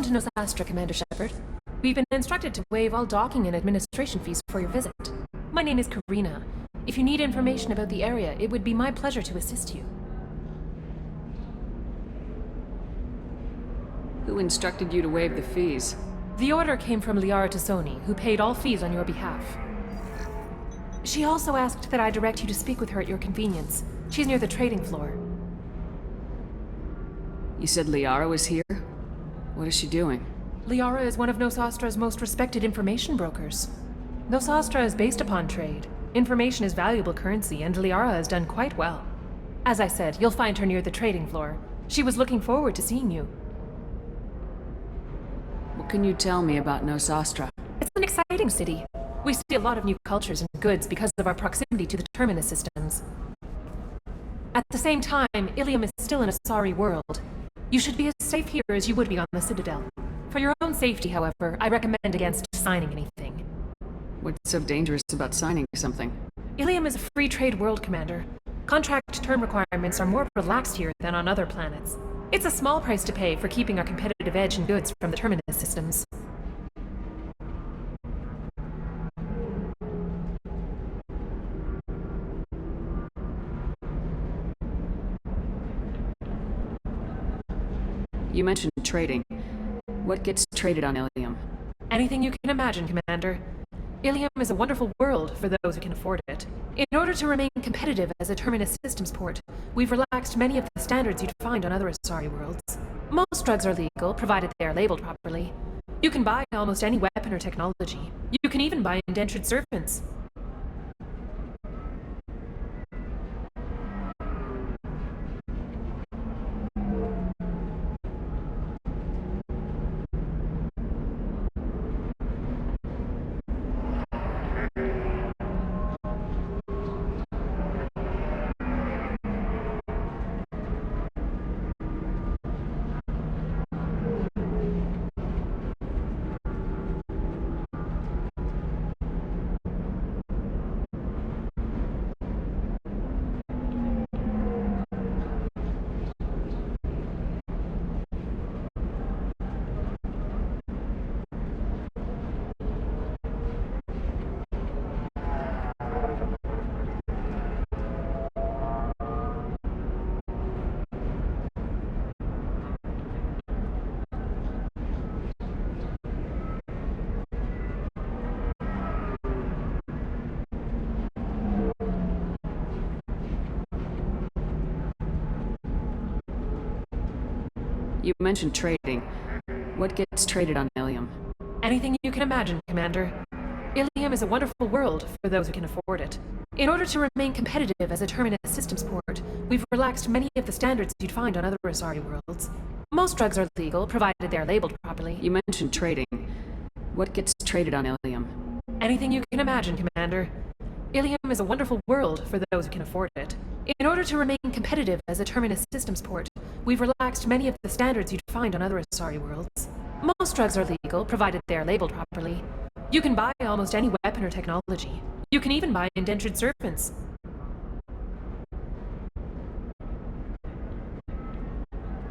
Welcome to Nosastra, Commander Shepard. We've been instructed to waive all docking and administration fees for your visit. My name is Karina. If you need information about the area, it would be my pleasure to assist you. Who instructed you to waive the fees? The order came from Liara Tassoni, who paid all fees on your behalf. She also asked that I direct you to speak with her at your convenience. She's near the trading floor. You said Liara was here? What is she doing? Liara is one of Nosastra's most respected information brokers. Nosastra is based upon trade. Information is valuable currency, and Liara has done quite well. As I said, you'll find her near the trading floor. She was looking forward to seeing you. What can you tell me about Nosastra? It's an exciting city. We see a lot of new cultures and goods because of our proximity to the terminus systems. At the same time, Ilium is still an Asari world. You should be as safe here as you would be on the Citadel. For your own safety, however, I recommend against signing anything. What's so dangerous about signing something? Ilium is a free trade world, Commander. Contract term requirements are more relaxed here than on other planets. It's a small price to pay for keeping our competitive edge in goods from the terminus systems. You mentioned trading. What gets traded on Ilium? Anything you can imagine, Commander. Ilium is a wonderful world for those who can afford it. In order to remain competitive as a terminus systems port, we've relaxed many of the standards you'd find on other Asari worlds. Most drugs are legal, provided they are labeled properly. You can buy almost any weapon or technology. You can even buy indentured servants. You mentioned trading. What gets traded on Ilium? Anything you can imagine, Commander. Ilium is a wonderful world for those who can afford it. In order to remain competitive as a terminus systems port, we've relaxed many of the standards you'd find on other Asari worlds. Most drugs are legal, provided they are labeled properly. You mentioned trading. What gets traded on Ilium? Anything you can imagine, Commander. Ilium is a wonderful world for those who can afford it. In order to remain competitive as a terminus systems port, we've relaxed many of the standards you'd find on other Asari worlds. Most drugs are legal, provided they are labeled properly. You can buy almost any weapon or technology. You can even buy indentured servants.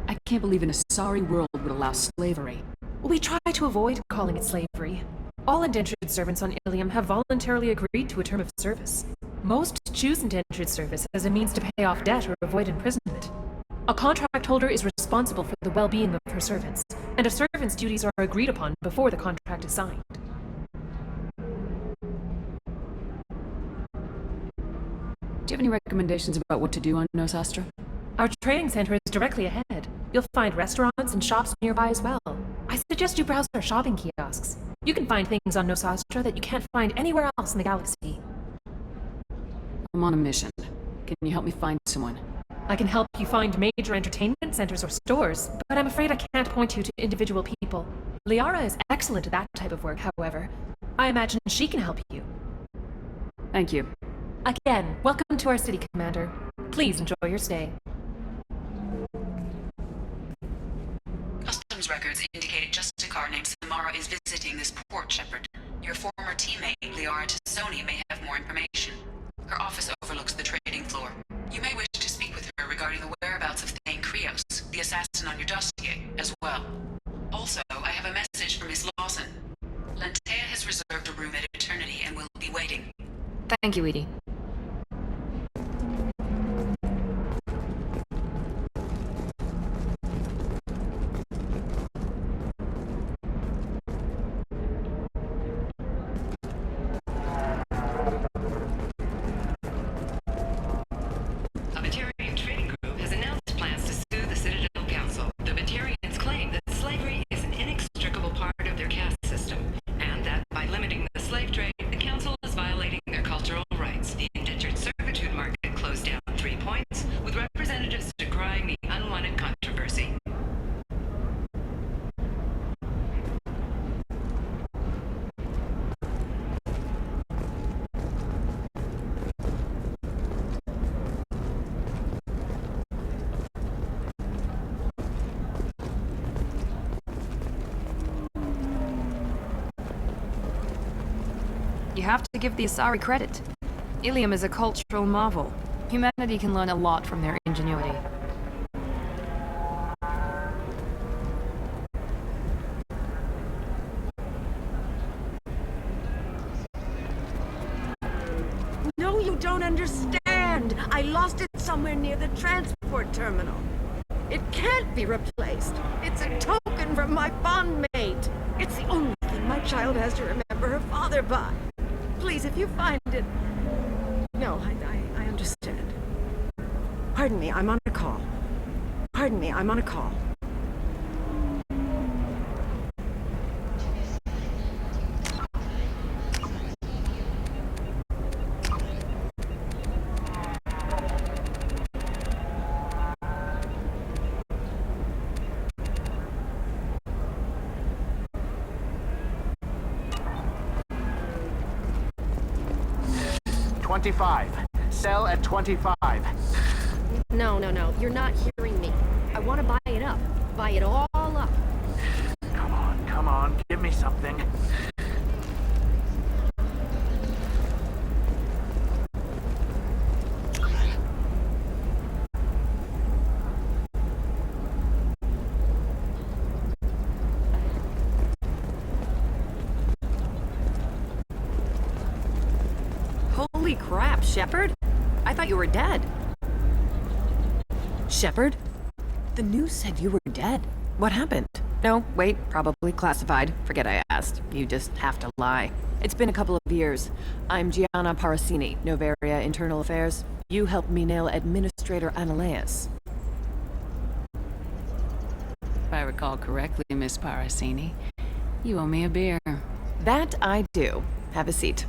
I can't believe an Asari world would allow slavery. We try to avoid calling it slavery. All indentured servants on Ilium have voluntarily agreed to a term of service. Most choose indentured service as a means to pay off debt or avoid imprisonment. A contract holder is responsible for the well-being of her servants, and a servant's duties are agreed upon before the contract is signed. Do you have any recommendations about what to do on Nosastra? Our trading center is directly ahead. You'll find restaurants and shops nearby as well. I suggest you browse our shopping kiosks. You can find things on Nosastra that you can't find anywhere else in the galaxy. I'm on a mission. Can you help me find someone? I can help you find major entertainment centers or stores, but I'm afraid I can't point you to individual people. Liara is excellent at that type of work, however. I imagine she can help you. Thank you. Again, welcome to our city, Commander. Please enjoy your stay. Customs records indicate just a car named Samara is visiting this port, Shepard. Your former teammate, Liara Tassoni, may have more information. Her office overlooks the trading floor. You may wish to speak with her regarding the whereabouts of Thane Krios, the assassin on your dossier, as well. Also, I Thank you, Edie. A Batarian trading group has announced plans to sue the Citadel Council. The Batarians claim that slavery is an inextricable part of their caste system, and that by limiting the slave trade, the Council is violating their cultural rights. The indentured servitude market closed down 3 points, with representatives decrying the unwanted controversy. You have to give the Asari credit. Ilium is a cultural marvel. Humanity can learn a lot from their ingenuity. No, you don't understand. I lost it somewhere near the transport terminal. It can't be replaced. It's a token from my bondmate. It's the only thing my child has to remember her father by. Please, if you find it... No, I understand. Pardon me, I'm on a call. Pardon me, I'm on a call. Sell at 25. No. You're not hearing me. I want to buy it up. Buy it all up. Come on. Give me something. Holy crap, Shepard? I thought you were dead. Shepard? The news said you were dead. What happened? No, wait, probably classified. Forget I asked. You just have to lie. It's been a couple of years. I'm Gianna Parasini, Novaria Internal Affairs. You helped me nail Administrator Ananias. If I recall correctly, Miss Parasini, you owe me a beer. That I do. Have a seat.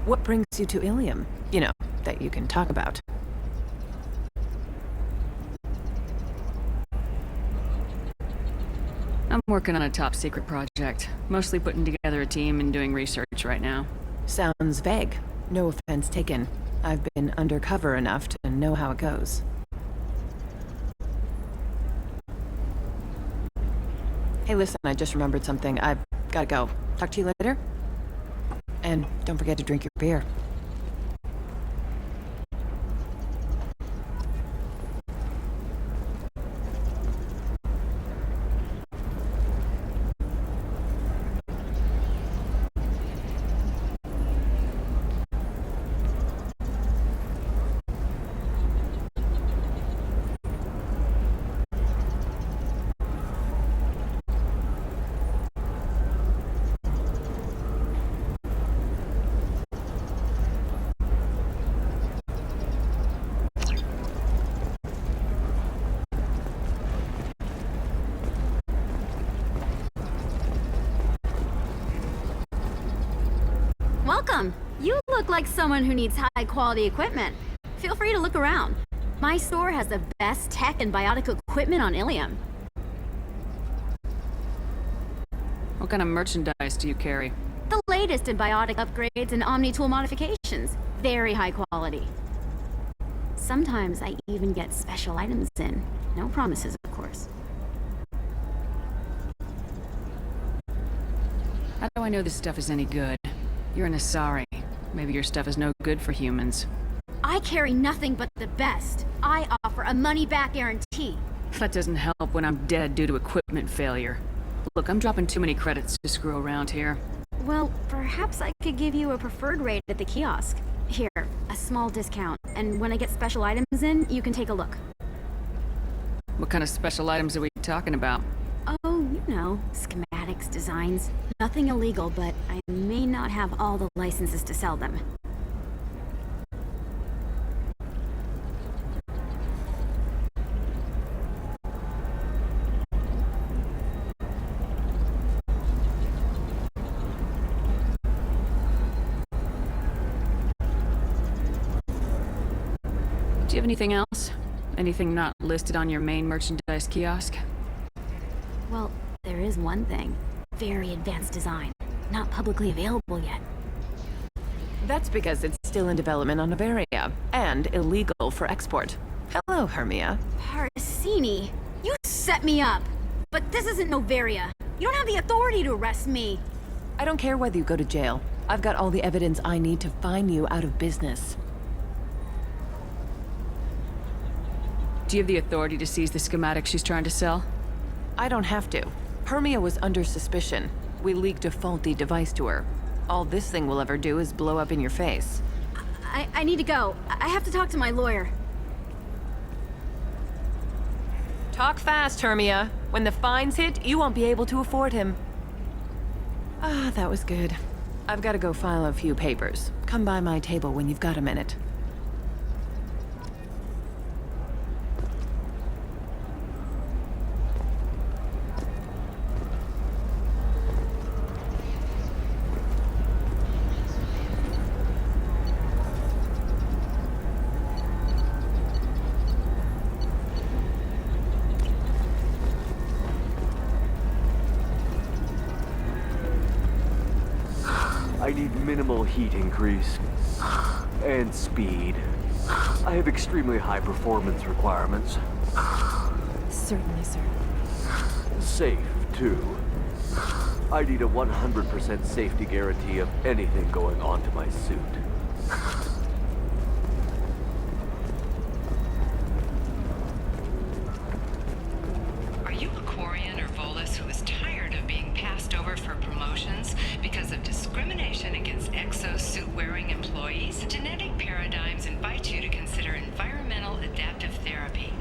What brings you to Ilium? You know, that you can talk about. I'm working on a top secret project. Mostly putting together a team and doing research right now. Sounds vague. No offense taken. I've been undercover enough to know how it goes. Hey, listen, I just remembered something. I've gotta go. Talk to you later? And don't forget to drink your beer. Welcome! You look like someone who needs high-quality equipment. Feel free to look around. My store has the best tech and biotic equipment on Ilium. What kind of merchandise do you carry? The latest in biotic upgrades and omni-tool modifications. Very high quality. Sometimes I even get special items in. No promises, of course. How do I know this stuff is any good? You're an Asari. Maybe your stuff is no good for humans. I carry nothing but the best. I offer a money-back guarantee. That doesn't help when I'm dead due to equipment failure. Look, I'm dropping too many credits to screw around here. Well, perhaps I could give you a preferred rate at the kiosk. Here, a small discount. And when I get special items in, you can take a look. What kind of special items are we talking about? Oh, you know, schematics, designs. Nothing illegal, but I may not have all the licenses to sell them. Do you have anything else? Anything not listed on your main merchandise kiosk? Well, there is one thing. Very advanced design. Not publicly available yet. That's because it's still in development on Novaria, and illegal for export. Hello, Hermia. Parsini, you set me up! But this isn't Novaria. You don't have the authority to arrest me. I don't care whether you go to jail. I've got all the evidence I need to find you out of business. Do you have the authority to seize the schematic she's trying to sell? I don't have to. Hermia was under suspicion. We leaked a faulty device to her. All this thing will ever do is blow up in your face. I need to go. I have to talk to my lawyer. Talk fast, Hermia. When the fines hit, you won't be able to afford him. Ah, that was good. I've got to go file a few papers. Come by my table when you've got a minute. I need minimal heat increase and speed. I have extremely high performance requirements. Certainly, sir. Safe, too. I need a 100% safety guarantee of anything going onto my suit. Are you a Quarian or Volus who is tired of being passed over for promotions because of discrimination against exosuit-wearing employees? Genetic Paradigms invites you to consider environmental adaptive therapy.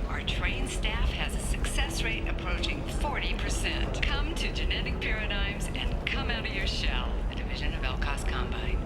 Our trained staff has a success rate approaching 40%. Come to Genetic Paradigms and come out of your shell. A division of Elcos Combine.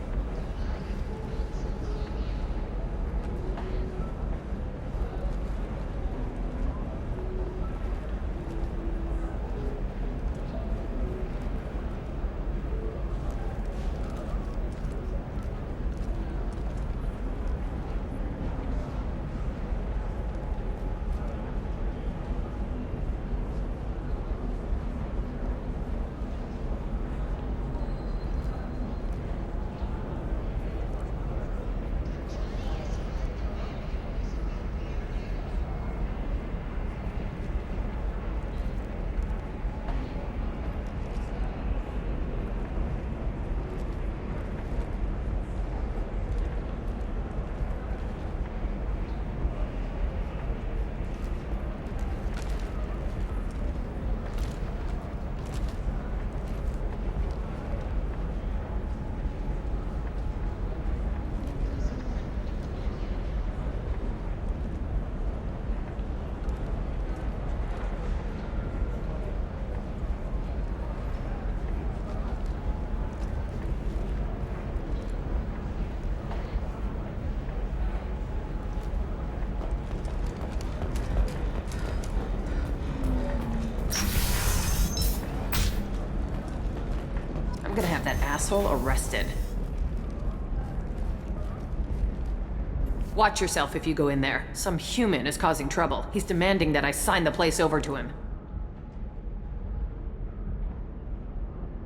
I'm gonna have that asshole arrested. Watch yourself if you go in there. Some human is causing trouble. He's demanding that I sign the place over to him.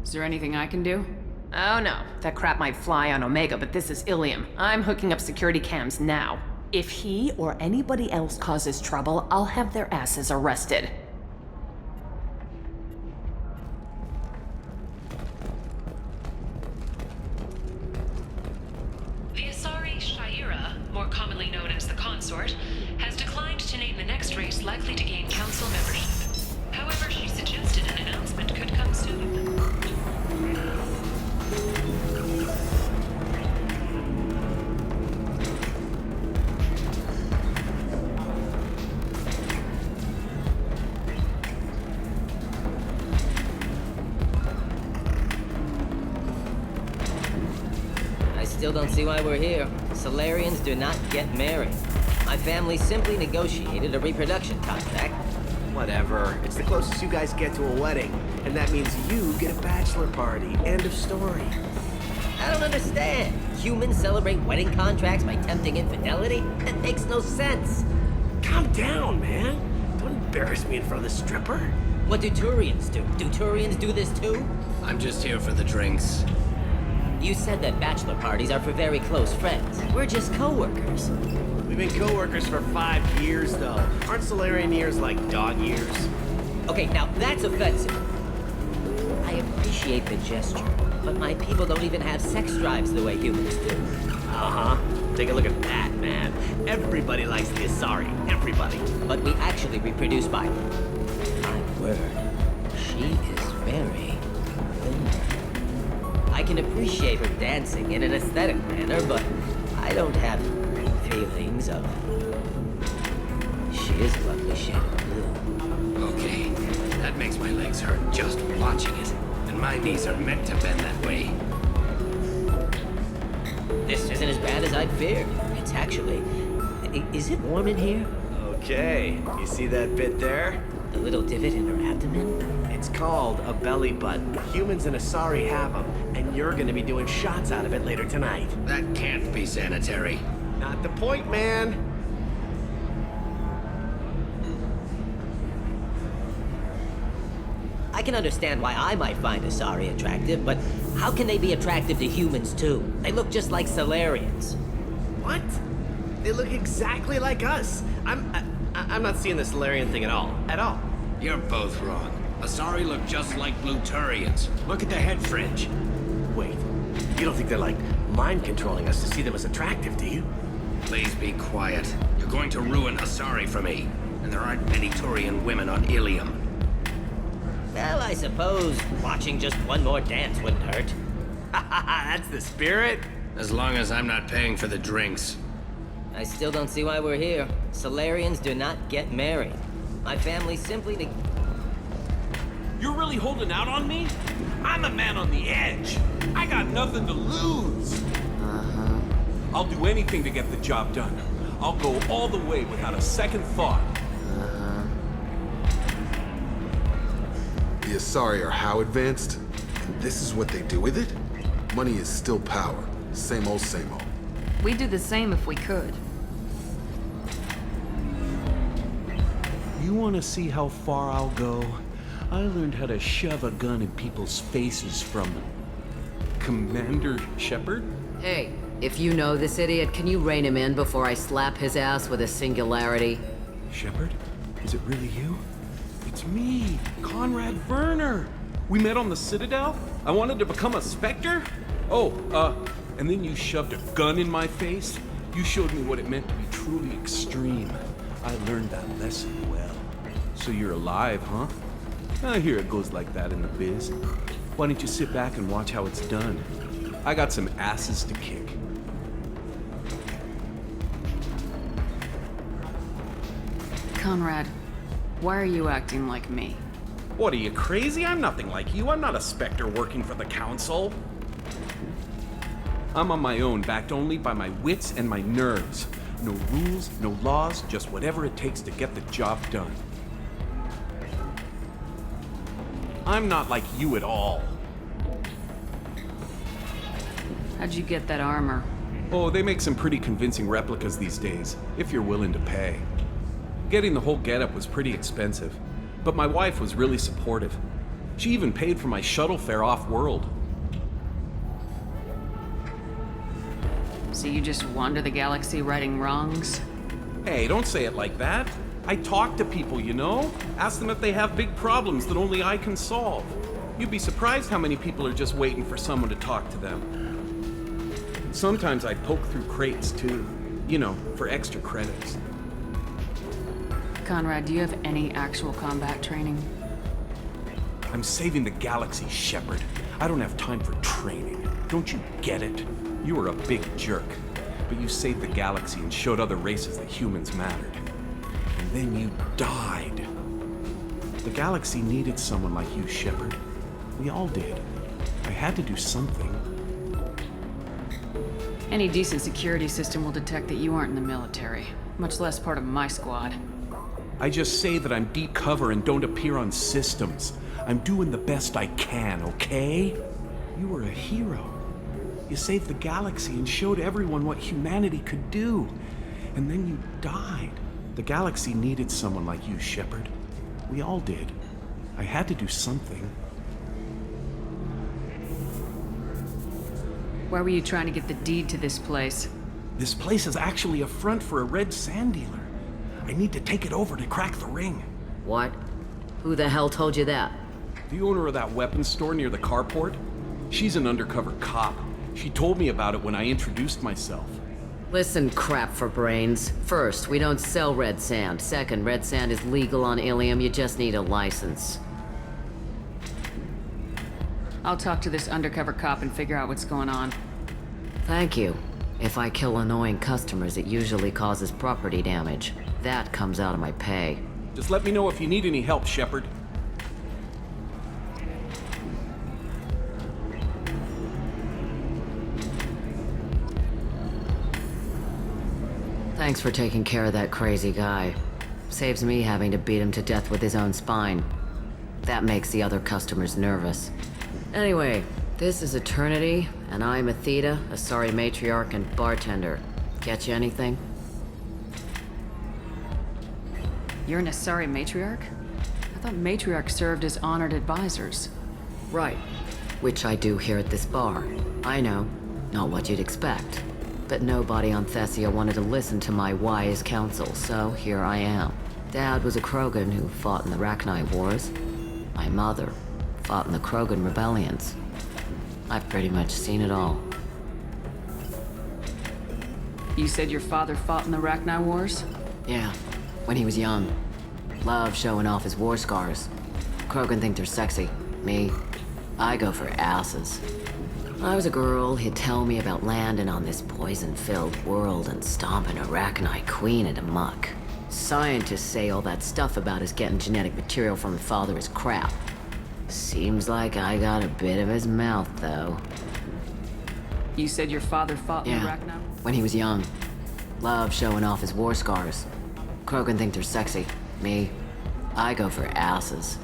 Is there anything I can do? Oh no, that crap might fly on Omega, but this is Ilium. I'm hooking up security cams now. If he or anybody else causes trouble, I'll have their asses arrested. The Asari Shaira, more commonly known as the Consort, has declined to name the next race likely to gain council membership. However, she suggested an announcement could come soon. I still don't see why we're here. Solarians do not get married. My family simply negotiated a reproduction contract. Whatever. It's the closest you guys get to a wedding. And that means you get a bachelor party. End of story. I don't understand. Humans celebrate wedding contracts by tempting infidelity? That makes no sense. Calm down, man. Don't embarrass me in front of the stripper. What do Turians do? Do Turians do this too? I'm just here for the drinks. You said that bachelor parties are for very close friends. We're just co-workers. We've been co-workers for 5 years, though. Aren't Solarian years like dog years? Okay, now that's offensive. I appreciate the gesture, but my people don't even have sex drives the way humans do. Uh-huh. Take a look at that, man. Everybody likes the Asari. Everybody. But we actually reproduce by... My word. She is very... thin. I can appreciate her dancing in an aesthetic manner, but I don't have feelings of... She is a lovely shade of blue. Okay, that makes my legs hurt just watching it. And my knees are meant to bend that way. This isn't as bad as I'd feared. It's actually... Is it warm in here? Okay. You see that bit there? The little divot in her abdomen? It's called a belly button. Humans and Asari have them, and you're gonna be doing shots out of it later tonight. That can't be sanitary. Not the point, man. I can understand why I might find Asari attractive, but how can they be attractive to humans too? They look just like Solarians. What? They look exactly like us. I'm not seeing the Solarian thing at all. At all. You're both wrong. Asari look just like blue Turians. Look at the head fringe. Wait. You don't think they're like mind controlling us to see them as attractive, do you? Please be quiet. You're going to ruin Asari for me. And there aren't many Turian women on Ilium. Well, I suppose watching just one more dance wouldn't hurt. That's the spirit. As long as I'm not paying for the drinks. I still don't see why we're here. Solarians do not get married. My family simply You're really holding out on me? I'm a man on the edge. I got nothing to lose. Uh-huh. I'll do anything to get the job done. I'll go all the way without a second thought. Uh-huh. The Asari are how advanced? And this is what they do with it? Money is still power. Same old, same old. We'd do the same if we could. You want to see how far I'll go? I learned how to shove a gun in people's faces from Commander Shepard. Hey, if you know this idiot, can you rein him in before I slap his ass with a singularity? Shepard? Is it really you? It's me, Conrad Werner. We met on the Citadel. I wanted to become a Spectre. And then you shoved a gun in my face. You showed me what it meant to be truly extreme. I learned that lesson well. So you're alive, huh? I hear it goes like that in the biz. Why don't you sit back and watch how it's done? I got some asses to kick. Conrad, why are you acting like me? What, are you crazy? I'm nothing like you. I'm not a Spectre working for the Council. I'm on my own, backed only by my wits and my nerves. No rules, no laws, just whatever it takes to get the job done. I'm not like you at all. How'd you get that armor? Oh, they make some pretty convincing replicas these days, if you're willing to pay. Getting the whole getup was pretty expensive, but my wife was really supportive. She even paid for my shuttle fare off-world. So you just wander the galaxy righting wrongs? Hey, don't say it like that. I talk to people, you know? Ask them if they have big problems that only I can solve. You'd be surprised how many people are just waiting for someone to talk to them. Sometimes I poke through crates, too. You know, for extra credits. Conrad, do you have any actual combat training? I'm saving the galaxy, Shepard. I don't have time for training. Don't you get it? You were a big jerk, but you saved the galaxy and showed other races that humans mattered. And then you died. The galaxy needed someone like you, Shepard. We all did. I had to do something. Any decent security system will detect that you aren't in the military, much less part of my squad. I just say that I'm deep cover and don't appear on systems. I'm doing the best I can, okay? You were a hero. You saved the galaxy and showed everyone what humanity could do. And then you died. The galaxy needed someone like you, Shepard. We all did. I had to do something. Why were you trying to get the deed to this place? This place is actually a front for a red sand dealer. I need to take it over to crack the ring. What? Who the hell told you that? The owner of that weapons store near the carport. She's an undercover cop. She told me about it when I introduced myself. Listen, crap for brains. First, we don't sell red sand. Second, red sand is legal on Ilium. You just need a license. I'll talk to this undercover cop and figure out what's going on. Thank you. If I kill annoying customers, it usually causes property damage. That comes out of my pay. Just let me know if you need any help, Shepard. Thanks for taking care of that crazy guy. Saves me having to beat him to death with his own spine. That makes the other customers nervous. Anyway, this is Eternity, and I'm Athena, a sorry matriarch and bartender. Get you anything? You're an Asari matriarch? I thought matriarchs served as honored advisors. Right. Which I do here at this bar. I know. Not what you'd expect. But nobody on Thessia wanted to listen to my wise counsel, so here I am. Dad was a Krogan who fought in the Rachni Wars. My mother fought in the Krogan rebellions. I've pretty much seen it all. You said your father fought in the Rachni Wars? Yeah, when he was young. Loved showing off his war scars. Krogan think they're sexy. Me, I go for asses. When I was a girl, he'd tell me about landing on this poison-filled world and stomping a Rachni queen into muck. Scientists say all that stuff about us getting genetic material from the father is crap. Seems like I got a bit of his mouth, though. You said your father fought in the Rachni? When he was young. Loved showing off his war scars. Krogan think they're sexy. Me, I go for asses.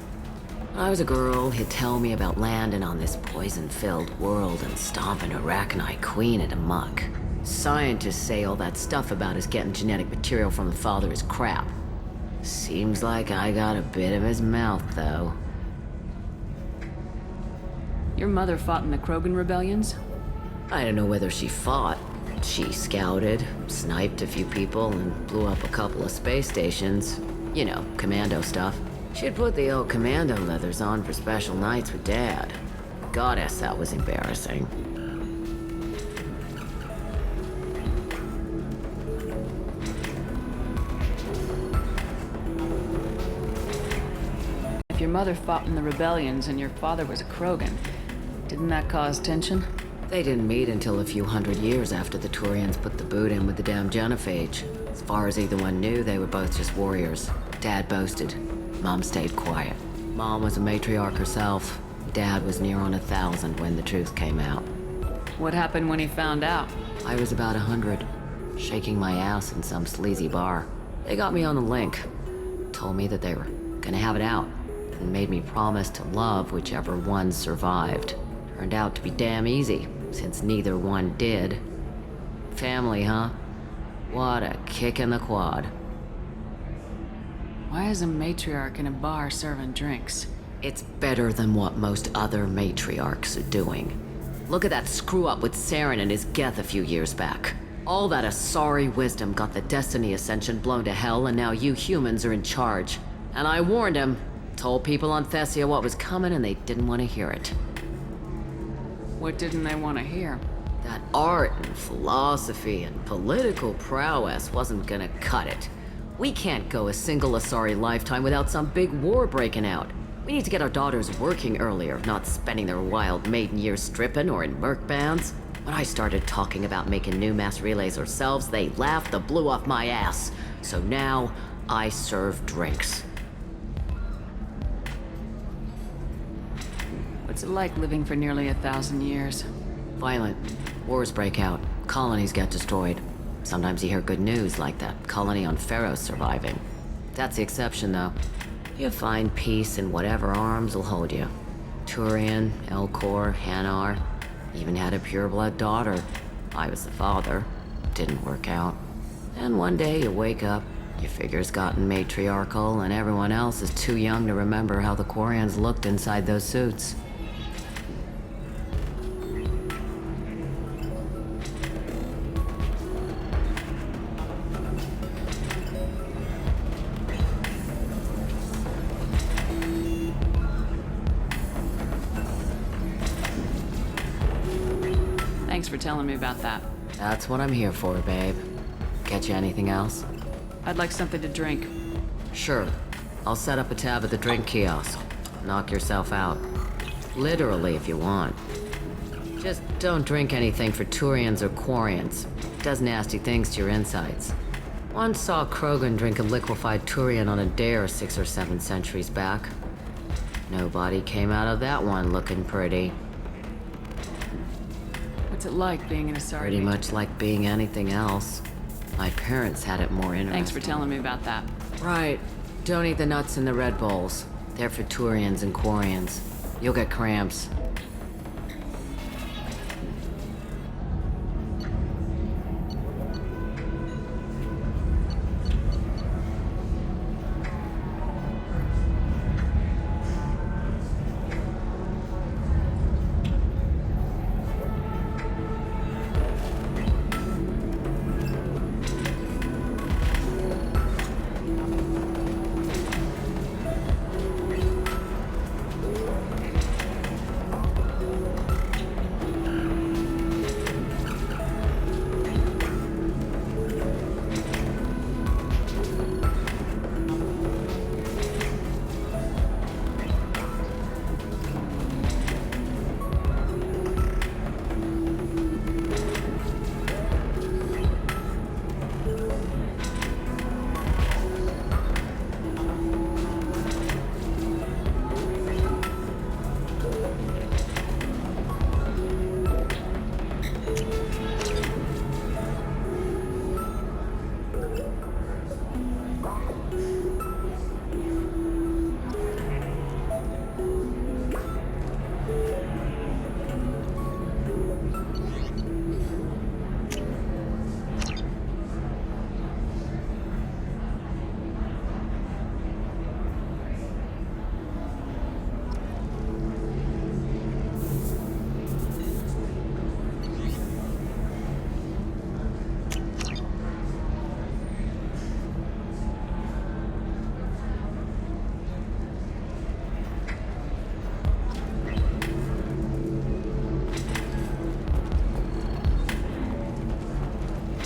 When I was a girl, he'd tell me about landing on this poison-filled world and stomping a Rachni queen into muck. Scientists say all that stuff about us getting genetic material from the father is crap. Seems like I got a bit of his mouth, though. Your mother fought in the Krogan rebellions? I don't know whether she fought. She scouted, sniped a few people, and blew up a couple of space stations. You know, commando stuff. She'd put the old commando leathers on for special nights with Dad. Goddess, that was embarrassing. If your mother fought in the rebellions and your father was a Krogan, didn't that cause tension? They didn't meet until a few hundred years after the Turians put the boot in with the damn genophage. As far as either one knew, they were both just warriors. Dad boasted. Mom stayed quiet. Mom was a matriarch herself. Dad was near on 1,000 when the truth came out. What happened when he found out? I was about 100, shaking my ass in some sleazy bar. They got me on the link. Told me that they were gonna have it out, and made me promise to love whichever one survived. Turned out to be damn easy, since neither one did. Family, huh? What a kick in the quad. Why is a matriarch in a bar serving drinks? It's better than what most other matriarchs are doing. Look at that screw-up with Saren and his Geth a few years back. All that Asari wisdom got the Destiny Ascension blown to hell, and now you humans are in charge. And I warned him. Told people on Thessia what was coming, and they didn't want to hear it. What didn't they want to hear? That art and philosophy and political prowess wasn't gonna cut it. We can't go a single Asari lifetime without some big war breaking out. We need to get our daughters working earlier, not spending their wild maiden years stripping or in merc bands. When I started talking about making new mass relays ourselves, they laughed the blue off my ass. So now, I serve drinks. What's it like living for nearly 1,000 years? Violent. Wars break out. Colonies get destroyed. Sometimes you hear good news, like that colony on Pharaoh surviving. That's the exception, though. You find peace in whatever arms will hold you. Turian, Elcor, Hanar. Even had a pureblood daughter. I was the father. Didn't work out. And one day you wake up, your figure's gotten matriarchal, and everyone else is too young to remember how the Quarians looked inside those suits. Thanks for telling me about that. That's what I'm here for, babe. Get you anything else? I'd like something to drink. Sure. I'll set up a tab at the drink kiosk. Knock yourself out. Literally, if you want. Just don't drink anything for Turians or Quarians. It does nasty things to your insides. Once saw Krogan drink a liquefied Turian on a dare 6 or 7 centuries back. Nobody came out of that one looking pretty. What's it like being an Asari? Pretty much like being anything else. My parents had it more interesting. Thanks for telling me about that. Right. Don't eat the nuts in the Red Bowls. They're for Turians and Quarians. You'll get cramps.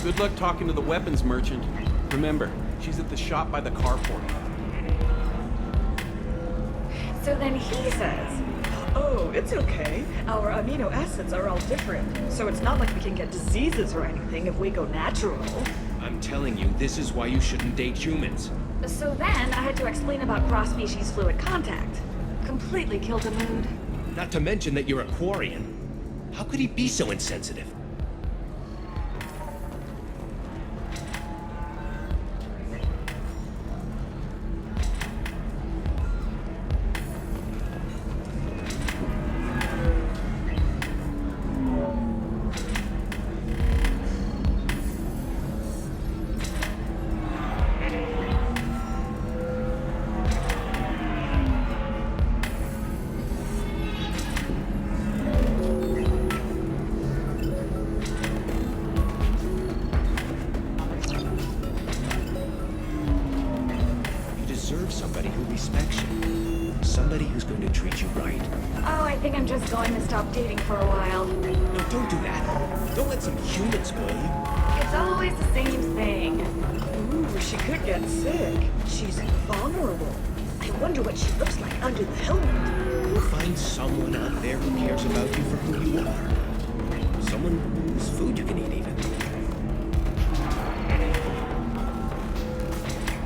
Good luck talking to the weapons merchant. Remember, she's at the shop by the carport. So then he says, oh, it's okay. Our amino acids are all different, so it's not like we can get diseases or anything if we go natural. I'm telling you, this is why you shouldn't date humans. So then I had to explain about cross-species fluid contact. Completely killed the mood. Not to mention that you're a Quarian. How could he be so insensitive? Somebody who respects you. Somebody who's going to treat you right. Oh, I think I'm just going to stop dating for a while. No, don't do that. Don't let some human spoil you. It's always the same thing. Ooh, she could get sick. She's vulnerable. I wonder what she looks like under the helmet. Go find someone out there who cares about you for who you are. Someone whose food you can eat, even.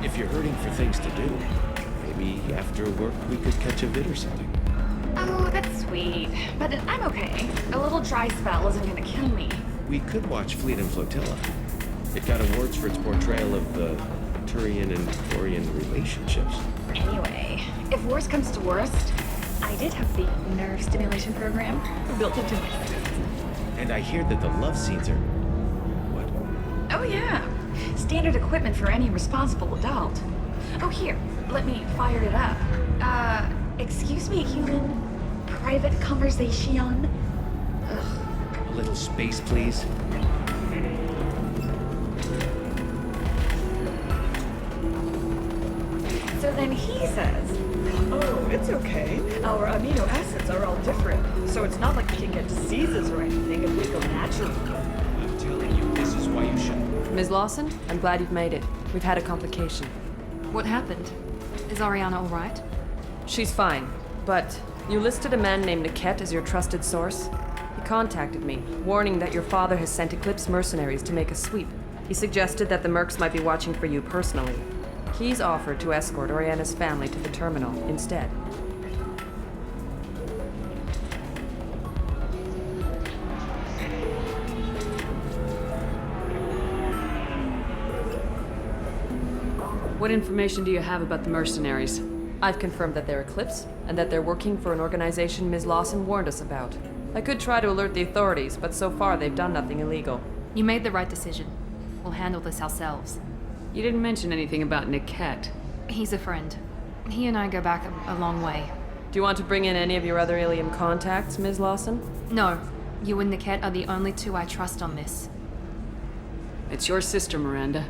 If you're hurting for things to do, maybe after work we could catch a vid or something. Oh, that's sweet. But I'm okay. A little dry spell isn't gonna kill me. We could watch Fleet and Flotilla. It got awards for its portrayal of the Turian and Quarian relationships. Anyway, if worst comes to worst, I did have the nerve stimulation program built into my suit. And I hear that the love scenes are... what? Oh yeah. Standard equipment for any responsible adult. Oh here, let me fire it up. Excuse me, human. Private conversation? Ugh. A little space, please. So then he says, oh, it's okay. Our amino acids are all different. So it's not like we can get diseases or anything if we go natural. I'm telling you, this is why you should... Ms. Lawson, I'm glad you've made it. We've had a complication. What happened? Is Ariana all right? She's fine, but you listed a man named Niket as your trusted source. He contacted me, warning that your father has sent Eclipse mercenaries to make a sweep. He suggested that the Mercs might be watching for you personally. He's offered to escort Oriana's family to the terminal instead. What information do you have about the mercenaries? I've confirmed that they're Eclipse, and that they're working for an organization Ms. Lawson warned us about. I could try to alert the authorities, but so far they've done nothing illegal. You made the right decision. We'll handle this ourselves. You didn't mention anything about Niket. He's a friend. He and I go back a long way. Do you want to bring in any of your other Ilium contacts, Ms. Lawson? No. You and Niket are the only two I trust on this. It's your sister, Miranda.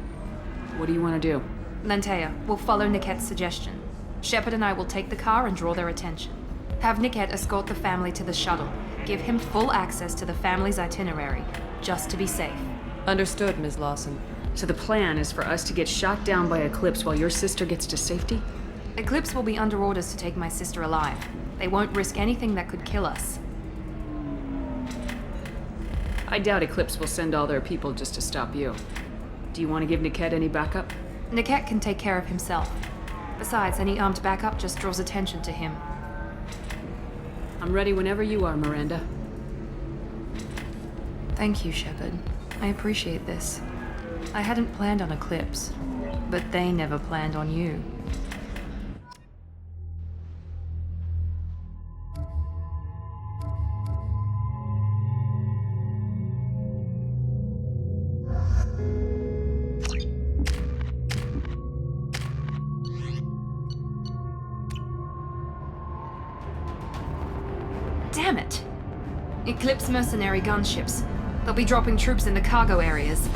What do you want to do? Lantea, we'll follow Niket's suggestion. Shepard and I will take the car and draw their attention. Have Niket escort the family to the shuttle. Give him full access to the family's itinerary, just to be safe. Understood, Ms. Lawson. So the plan is for us to get shot down by Eclipse while your sister gets to safety? Eclipse will be under orders to take my sister alive. They won't risk anything that could kill us. I doubt Eclipse will send all their people just to stop you. Do you want to give Niket any backup? Niket can take care of himself. Besides, any armed backup just draws attention to him. I'm ready whenever you are, Miranda. Thank you, Shepard. I appreciate this. I hadn't planned on Eclipse, but they never planned on you. Damn it! Eclipse mercenary gunships. They'll be dropping troops in the cargo areas.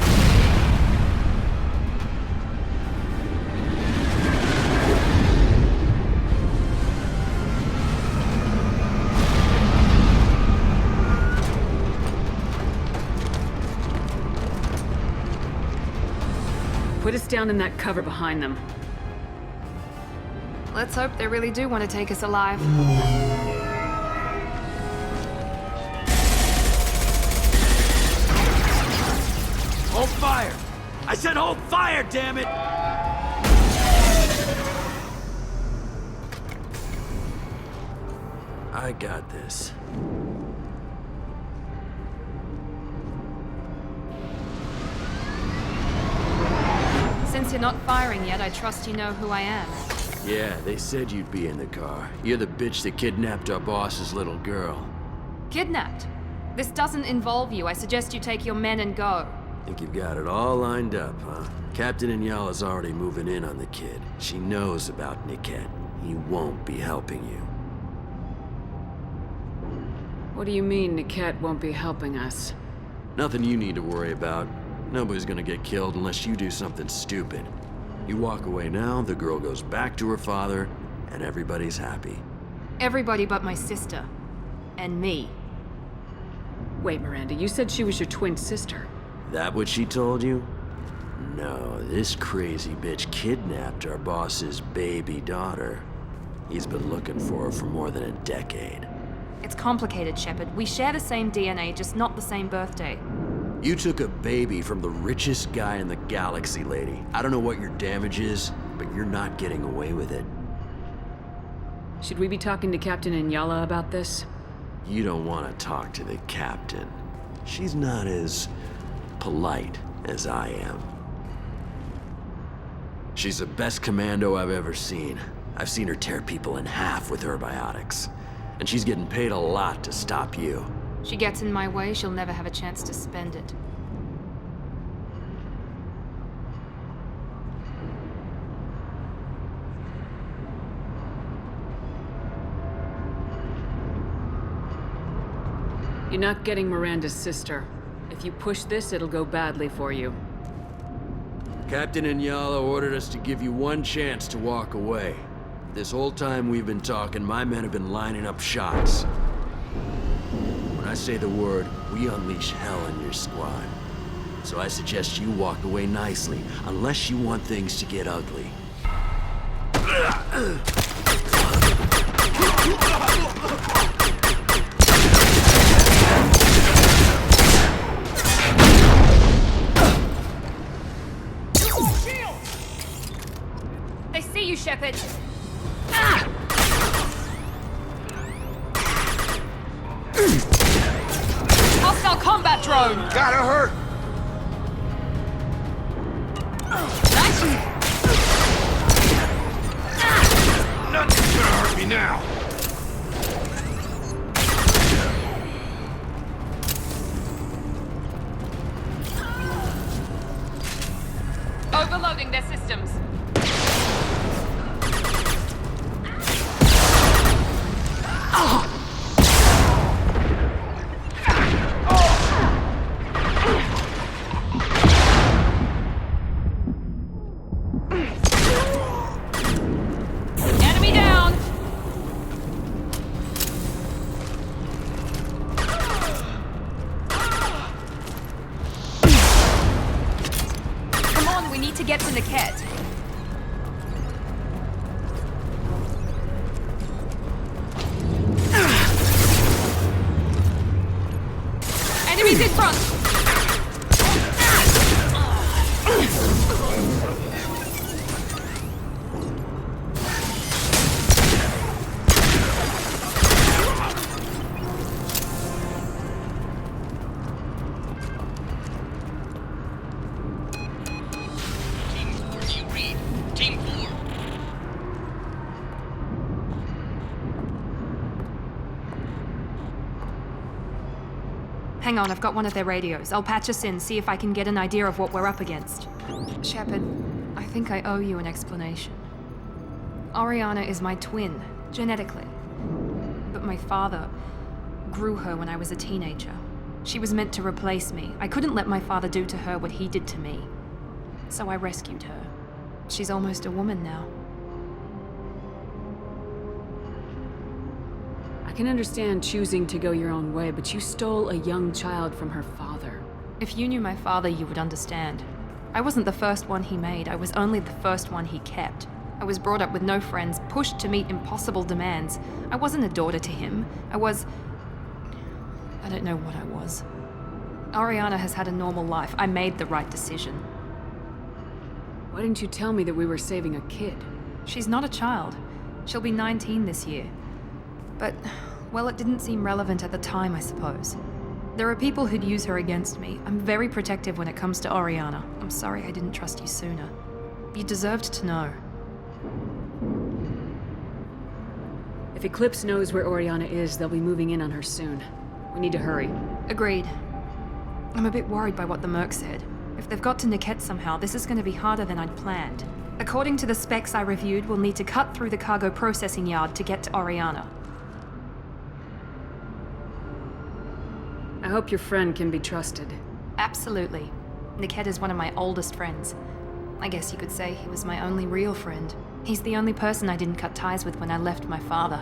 Put us down in that cover behind them. Let's hope they really do want to take us alive. Hold fire! I said hold fire, damn it! I got this. Since you're not firing yet, I trust you know who I am. Yeah, they said you'd be in the car. You're the bitch that kidnapped our boss's little girl. Kidnapped? This doesn't involve you. I suggest you take your men and go. Think you've got it all lined up, huh? Captain Inyala's already moving in on the kid. She knows about Niket. He won't be helping you. What do you mean Niket won't be helping us? Nothing you need to worry about. Nobody's gonna get killed unless you do something stupid. You walk away now, the girl goes back to her father, and everybody's happy. Everybody but my sister. And me. Wait, Miranda, you said she was your twin sister. That what she told you? No, this crazy bitch kidnapped our boss's baby daughter. He's been looking for her for more than a decade. It's complicated, Shepard. We share the same DNA, just not the same birthday. You took a baby from the richest guy in the galaxy, lady. I don't know what your damage is, but you're not getting away with it. Should we be talking to Captain Inyala about this? You don't want to talk to the captain. She's not as polite as I am. She's the best commando I've ever seen. I've seen her tear people in half with her biotics. And she's getting paid a lot to stop you. She gets in my way, she'll never have a chance to spend it. You're not getting Miranda's sister. If you push this, it'll go badly for you. Captain Inyala ordered us to give you one chance to walk away. This whole time we've been talking, my men have been lining up shots. When I say the word, we unleash hell in your squad. So I suggest you walk away nicely, unless you want things to get ugly. They see you, Shepard! Hostile combat drone! Gotta hurt! Nothing's gonna hurt me now! Overloading their systems. Enemy down! Come on, we need to get to Niket. Enemies in front! Team 4. Hang on, I've got one of their radios. I'll patch us in, see if I can get an idea of what we're up against. Shepard, I think I owe you an explanation. Oriana is my twin, genetically. But my father grew her when I was a teenager. She was meant to replace me. I couldn't let my father do to her what he did to me. So I rescued her. She's almost a woman now. I can understand choosing to go your own way, but you stole a young child from her father. If you knew my father, you would understand. I wasn't the first one he made. I was only the first one he kept. I was brought up with no friends, pushed to meet impossible demands. I wasn't a daughter to him. I don't know what I was. Oriana has had a normal life. I made the right decision. Why didn't you tell me that we were saving a kid? She's not a child. She'll be 19 this year. But, well, it didn't seem relevant at the time, I suppose. There are people who'd use her against me. I'm very protective when it comes to Oriana. I'm sorry I didn't trust you sooner. You deserved to know. If Eclipse knows where Oriana is, they'll be moving in on her soon. We need to hurry. Agreed. I'm a bit worried by what the Merc said. If they've got to Niket somehow, this is going to be harder than I'd planned. According to the specs I reviewed, we'll need to cut through the cargo processing yard to get to Oriana. I hope your friend can be trusted. Absolutely. Niket is one of my oldest friends. I guess you could say he was my only real friend. He's the only person I didn't cut ties with when I left my father.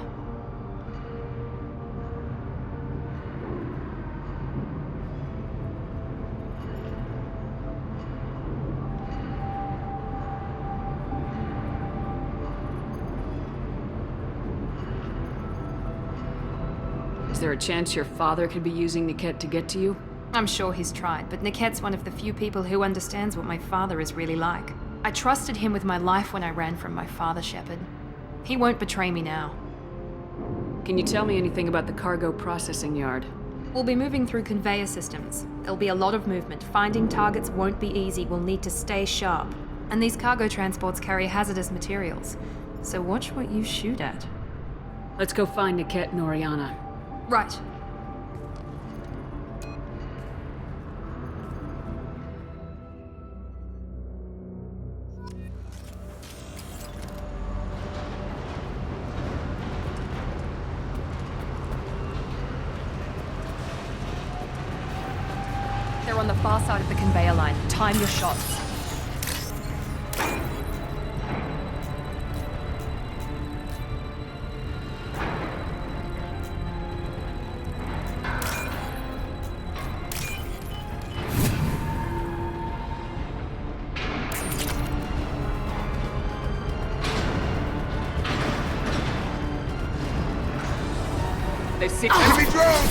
there a chance your father could be using Niket to get to you? I'm sure he's tried, but Niket's one of the few people who understands what my father is really like. I trusted him with my life when I ran from my father, Shepard. He won't betray me now. Can you tell me anything about the cargo processing yard? We'll be moving through conveyor systems. There'll be a lot of movement. Finding targets won't be easy. We'll need to stay sharp. And these cargo transports carry hazardous materials. So watch what you shoot at. Let's go find Niket and Oriana. Right. They're on the far side of the conveyor line. Time your shots. They see enemy drone!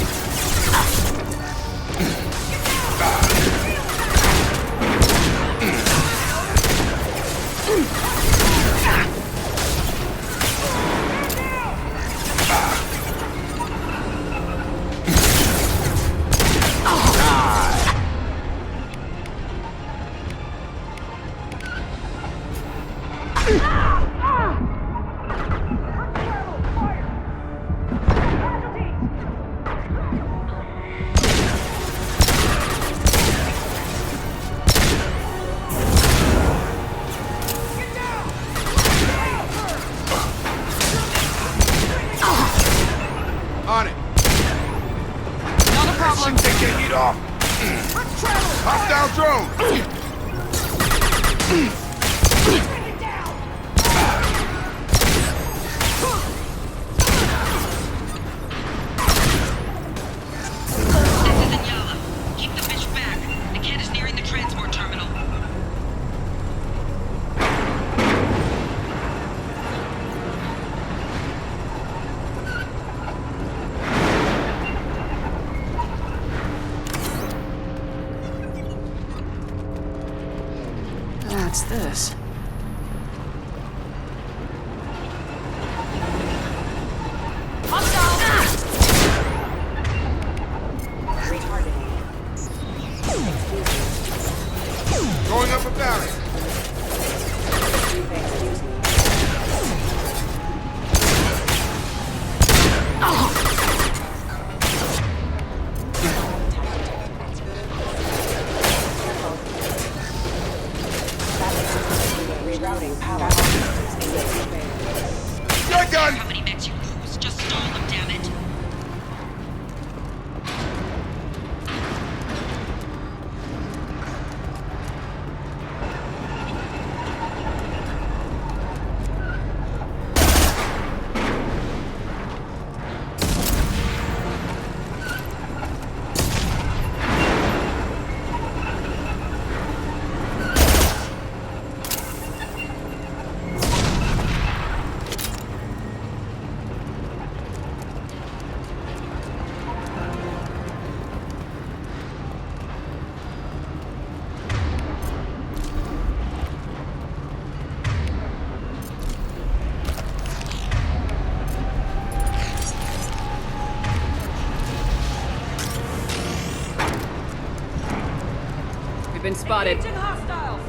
On it. Not a problem. Take your heat off. Hostile drone. This is Inyala. Keep the bitch back. The kid is nearing the transport terminal. What's this? Going up a valley. You're done. How many mechs you lose? Just stall them, damn it. We've been spotted. Hostiles!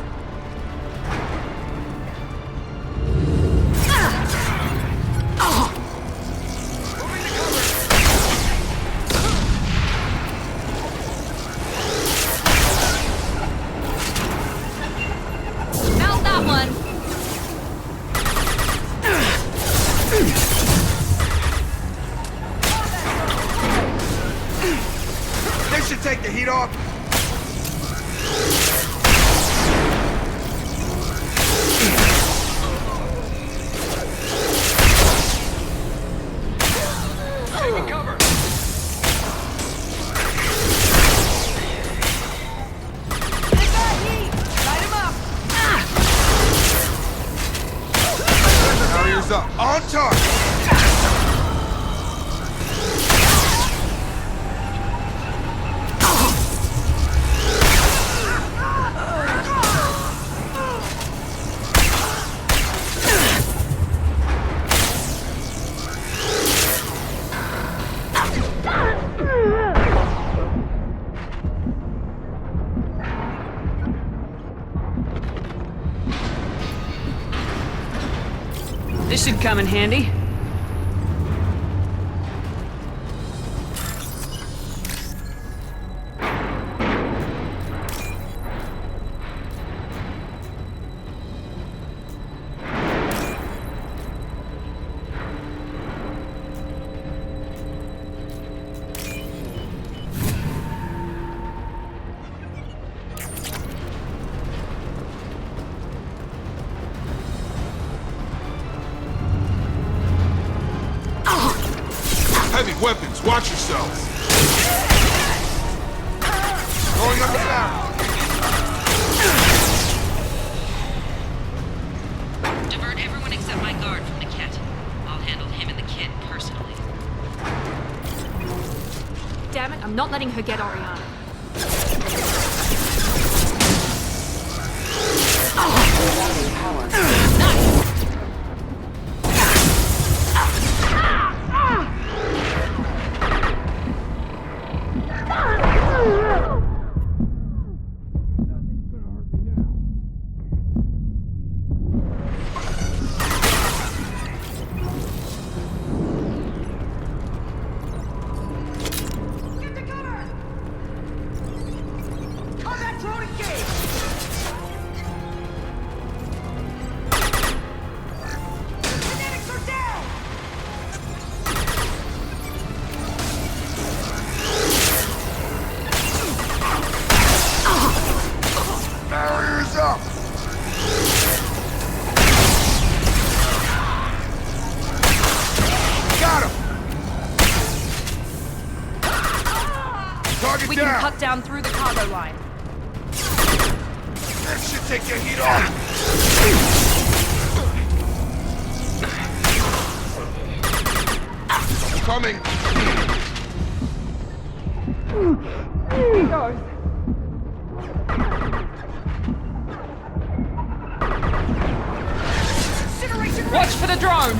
Found that one! They should take the heat off. Taking cover. Barriers up. On target. This should come in handy. Heavy weapons, watch yourselves. Going up the barrel. Divert everyone except my guard from the kit. I'll handle him and the kid personally. Damn it, I'm not letting her get Oriana. Barriers up. Got him. Target We down. can cut down through the cargo line. That should take the heat off. Coming. Here he goes. Watch for the drone!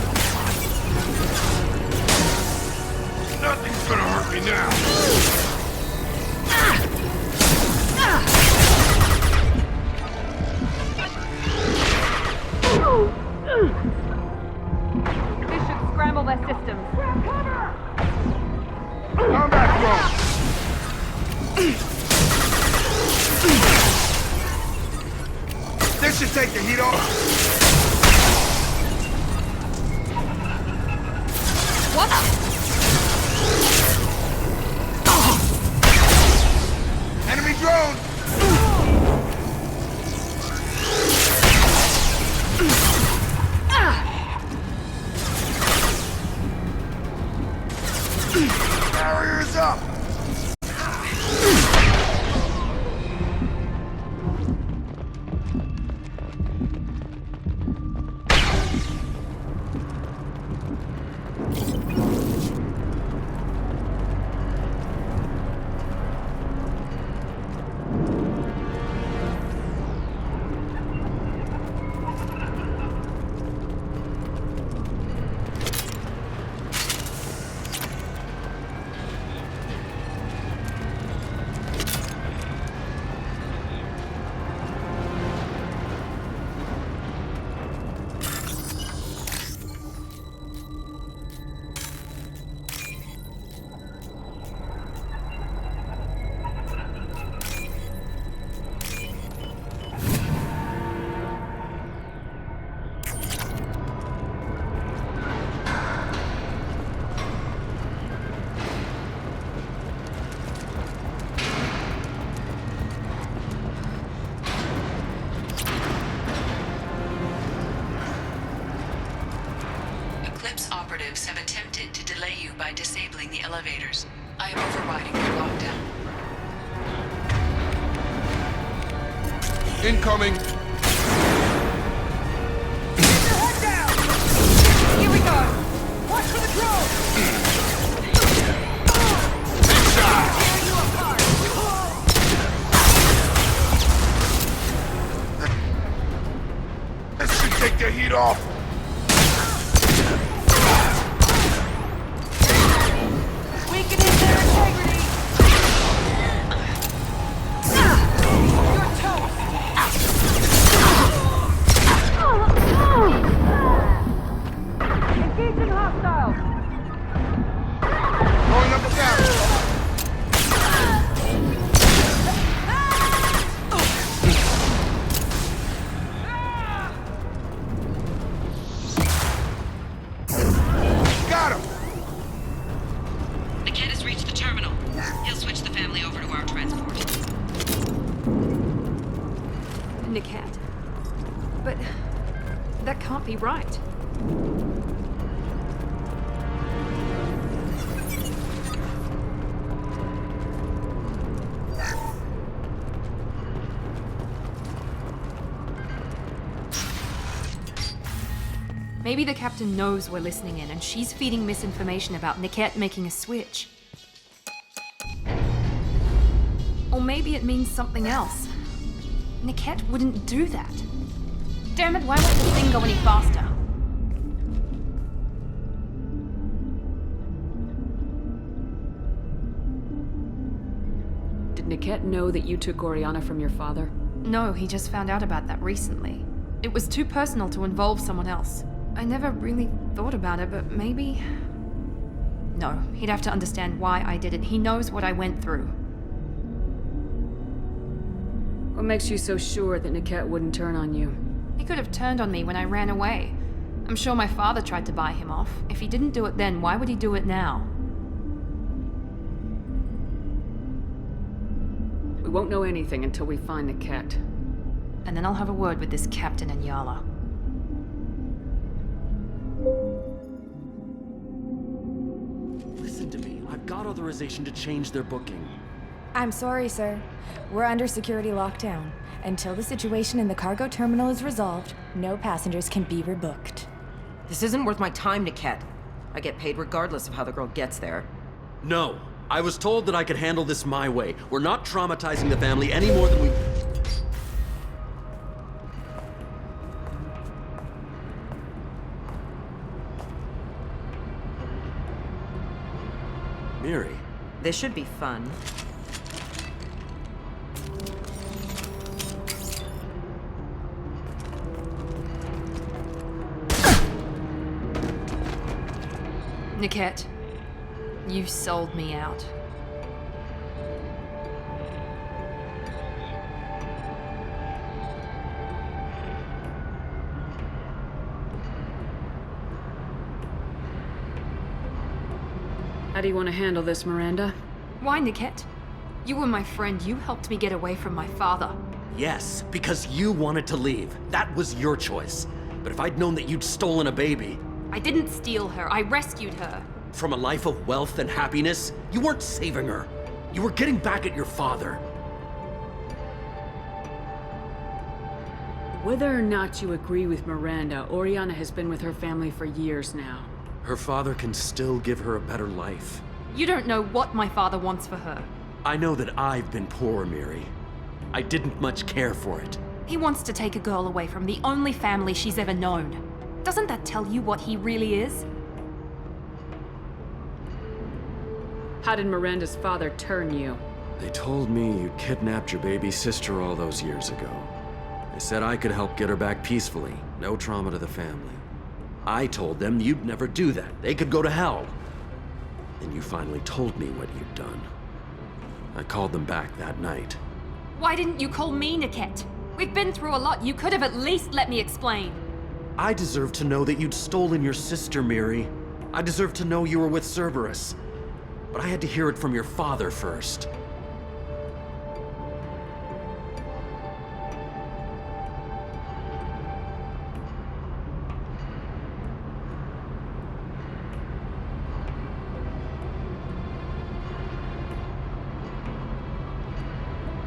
Nothing's gonna hurt me now. This should scramble their systems. Combat drone. This should take the heat off. What? Enemy drone. Barriers up. Operatives have attempted to delay you by disabling the elevators. I am overriding the lockdown. Incoming. Keep your head down! Here we go! Watch for the drone! Big shot. Tear you apart! This should take the heat off. Weakening their integrity! You're toast! Niket. But that can't be right. Maybe the captain knows we're listening in and she's feeding misinformation about Niket making a switch. Or maybe it means something else. Niket wouldn't do that. Damn it, why won't the thing go any faster? Did Niket know that you took Oriana from your father? No, he just found out about that recently. It was too personal to involve someone else. I never really thought about it, but maybe... No, he'd have to understand why I did it. He knows what I went through. What makes you so sure that Niket wouldn't turn on you? He could have turned on me when I ran away. I'm sure my father tried to buy him off. If he didn't do it then, why would he do it now? We won't know anything until we find Niket. And then I'll have a word with this captain and Yala. Listen to me. I've got authorization to change their booking. I'm sorry, sir. We're under security lockdown. Until the situation in the cargo terminal is resolved, no passengers can be rebooked. This isn't worth my time, Niket. I get paid regardless of how the girl gets there. No. I was told that I could handle this my way. We're not traumatizing the family any more than we... Miri. This should be fun. Niket, you sold me out. How do you want to handle this, Miranda? Why, Niket? You were my friend. You helped me get away from my father. Yes, because you wanted to leave. That was your choice. But if I'd known that you'd stolen a baby... I didn't steal her. I rescued her. From a life of wealth and happiness, you weren't saving her. You were getting back at your father. Whether or not you agree with Miranda, Oriana has been with her family for years now. Her father can still give her a better life. You don't know what my father wants for her. I know that I've been poor, Miri. I didn't much care for it. He wants to take a girl away from the only family she's ever known. Doesn't that tell you what he really is? How did Miranda's father turn you? They told me you kidnapped your baby sister all those years ago. They said I could help get her back peacefully. No trauma to the family. I told them you'd never do that. They could go to hell. Then you finally told me what you'd done. I called them back that night. Why didn't you call me, Niket? We've been through a lot. You could have at least let me explain. I deserve to know that you'd stolen your sister, Miri. I deserve to know you were with Cerberus. But I had to hear it from your father first.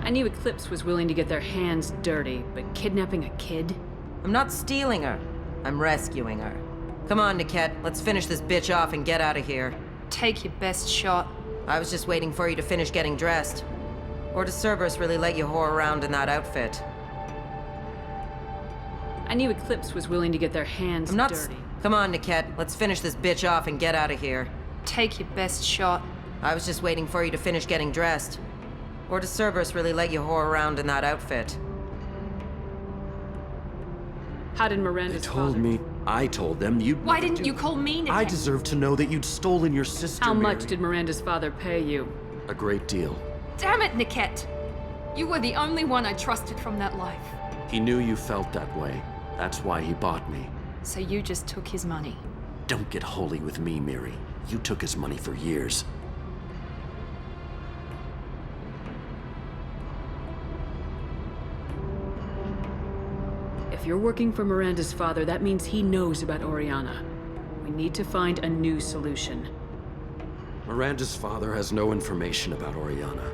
I knew Eclipse was willing to get their hands dirty, but kidnapping a kid? I'm not stealing her. I'm rescuing her. Come on, Niket. Let's finish this bitch off and get out of here. Take your best shot. I was just waiting for you to finish getting dressed. Or does Cerberus really let you whore around in that outfit? I knew Eclipse was willing to get their hands dirty. Come on, Niket. Let's finish this bitch off and get out of here. Take your best shot. I was just waiting for you to finish getting dressed. Or does Cerberus really let you whore around in that outfit? How did Miranda's They told me. I told them you'd. Why didn't you call me, Niket? I deserve to know that you'd stolen your sister. How much Miri. did Miranda's father pay you? A great deal. Damn it, Niket! You were the only one I trusted from that life. He knew you felt that way. That's why he bought me. So you just took his money. Don't get holy with me, Miri. You took his money for years. If you're working for Miranda's father, that means he knows about Oriana. We need to find a new solution. Miranda's father has no information about Oriana.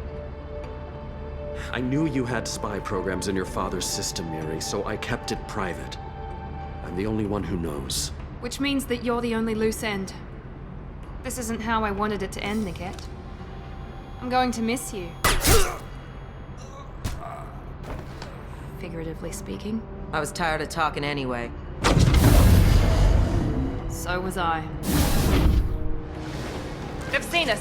I knew you had spy programs in your father's system, Miri, so I kept it private. I'm the only one who knows. Which means that you're the only loose end. This isn't how I wanted it to end, Niket. I'm going to miss you. Figuratively speaking. I was tired of talking anyway. So was I. They've seen us.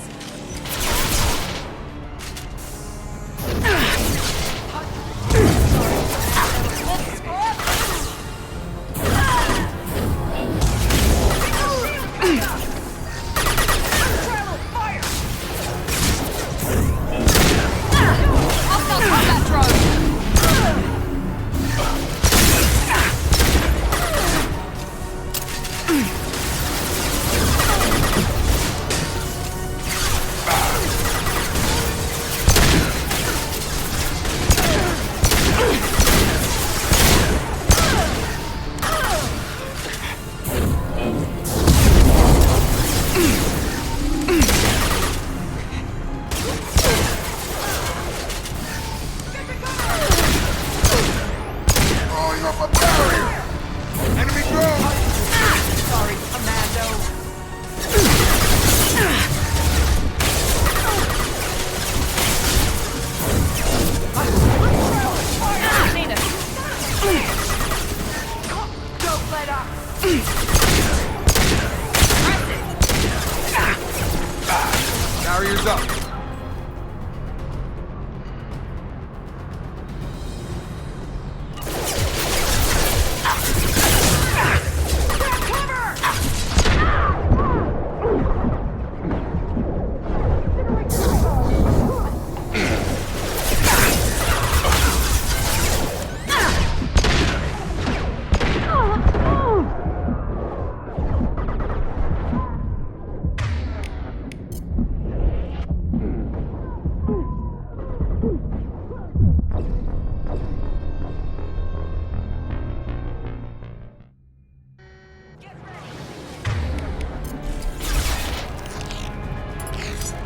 Barriers up.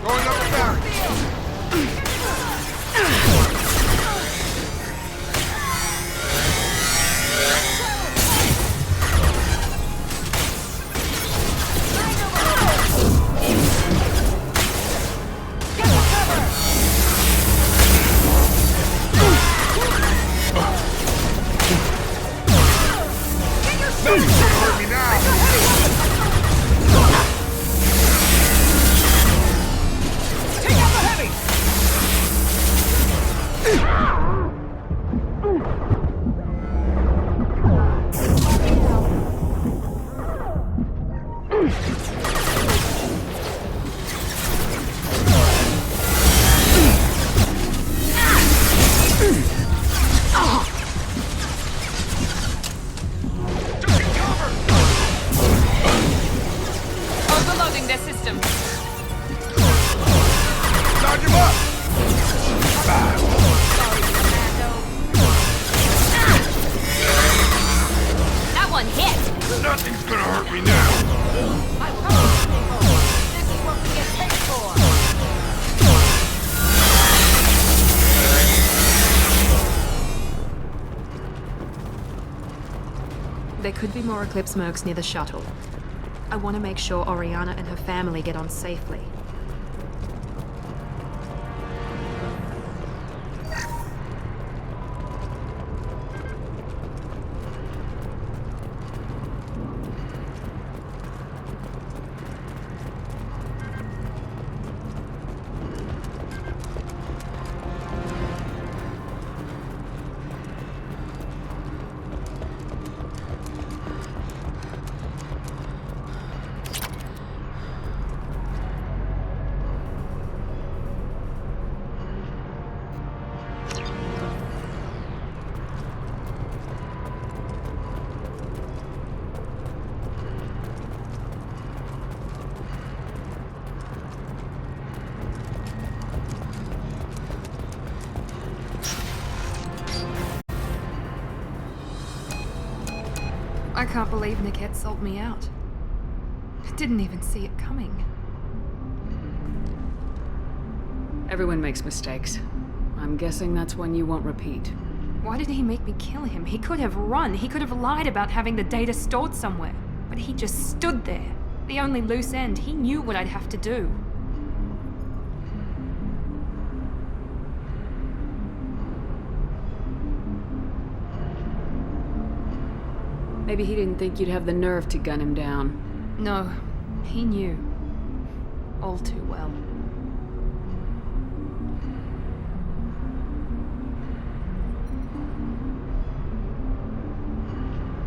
Going up the barrier. Nothing's gonna hurt me now. Overloading their system. Charge him up. That one hit. Nothing's gonna hurt me now. This is what we get paid for. There could be more Eclipse mercs near the shuttle. I want to make sure Oriana and her family get on safely. I can't believe Niket sold me out. I didn't even see it coming. Everyone makes mistakes. I'm guessing that's one you won't repeat. Why did he make me kill him? He could have run. He could have lied about having the data stored somewhere. But he just stood there. The only loose end. He knew what I'd have to do. Maybe he didn't think you'd have the nerve to gun him down. No, he knew. All too well.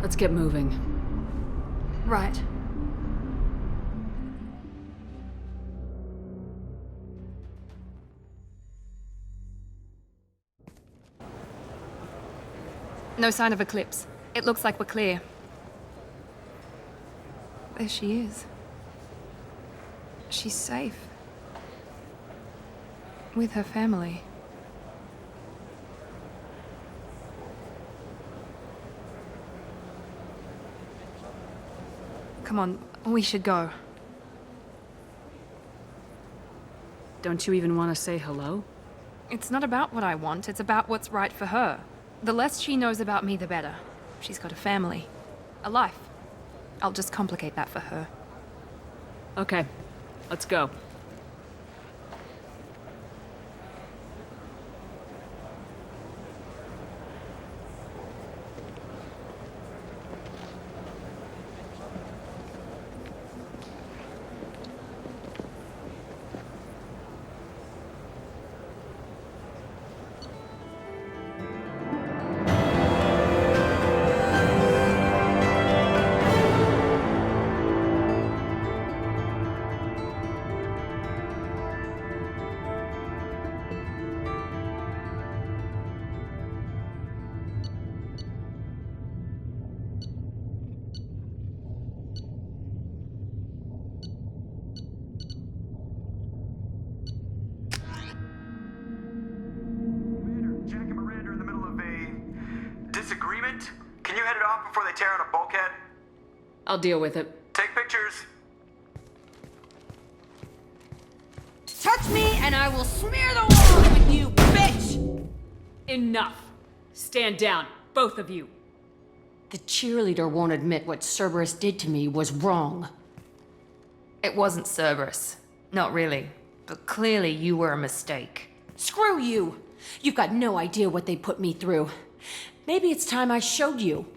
Let's get moving. Right. No sign of Eclipse. It looks like we're clear. There she is. She's safe. With her family. Come on, we should go. Don't you even want to say hello? It's not about what I want, it's about what's right for her. The less she knows about me, the better. She's got a family. A life. I'll just complicate that for her. Okay, let's go. Jack and Miranda are in the middle of a disagreement. Can you head it off before they tear out a bulkhead? I'll deal with it. Take pictures. Touch me and I will smear the world with you, bitch! Enough. Stand down, both of you. The cheerleader won't admit what Cerberus did to me was wrong. It wasn't Cerberus. Not really. But clearly you were a mistake. Screw you! You've got no idea what they put me through. Maybe it's time I showed you.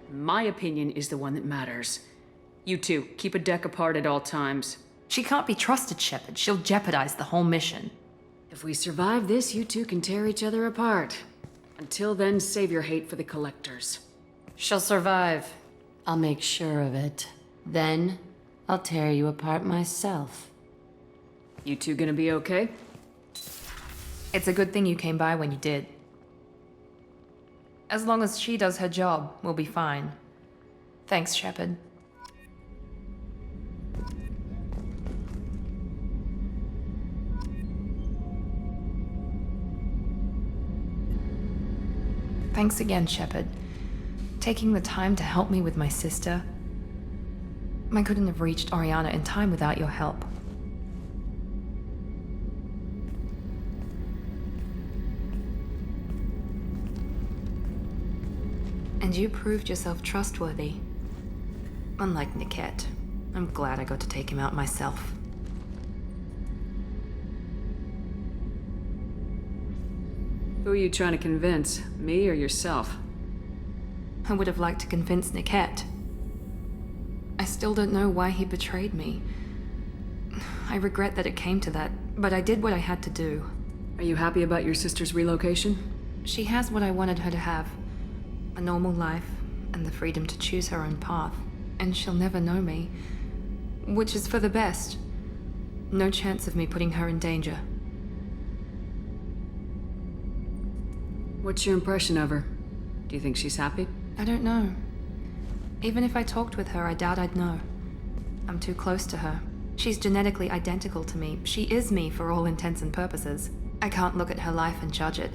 My opinion is the one that matters. You two, keep a deck apart at all times. She can't be trusted, Shepard. She'll jeopardize the whole mission. If we survive this, you two can tear each other apart. Until then, save your hate for the collectors. She'll survive. I'll make sure of it. Then, I'll tear you apart myself. You two gonna be okay? It's a good thing you came by when you did. As long as she does her job, we'll be fine. Thanks, Shepard. Thanks again, Shepard. Taking the time to help me with my sister. I couldn't have reached Oriana in time without your help. And you proved yourself trustworthy. Unlike Niket, I'm glad I got to take him out myself. Who are you trying to convince? Me or yourself? I would have liked to convince Niket. I still don't know why he betrayed me. I regret that it came to that, but I did what I had to do. Are you happy about your sister's relocation? She has what I wanted her to have. A normal life, and the freedom to choose her own path. And she'll never know me. Which is for the best. No chance of me putting her in danger. What's your impression of her? Do you think she's happy? I don't know. Even if I talked with her, I doubt I'd know. I'm too close to her. She's genetically identical to me. She is me for all intents and purposes. I can't look at her life and judge it.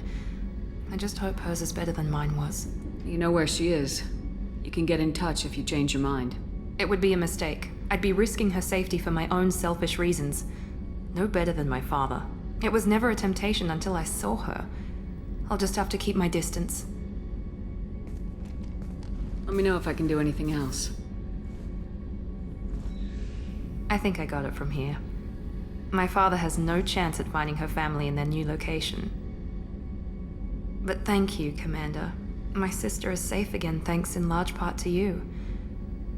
I just hope hers is better than mine was. You know where she is. You can get in touch if you change your mind. It would be a mistake. I'd be risking her safety for my own selfish reasons. No better than my father. It was never a temptation until I saw her. I'll just have to keep my distance. Let me know if I can do anything else. I think I got it from here. My father has no chance at finding her family in their new location. But thank you, Commander. My sister is safe again thanks in large part to you.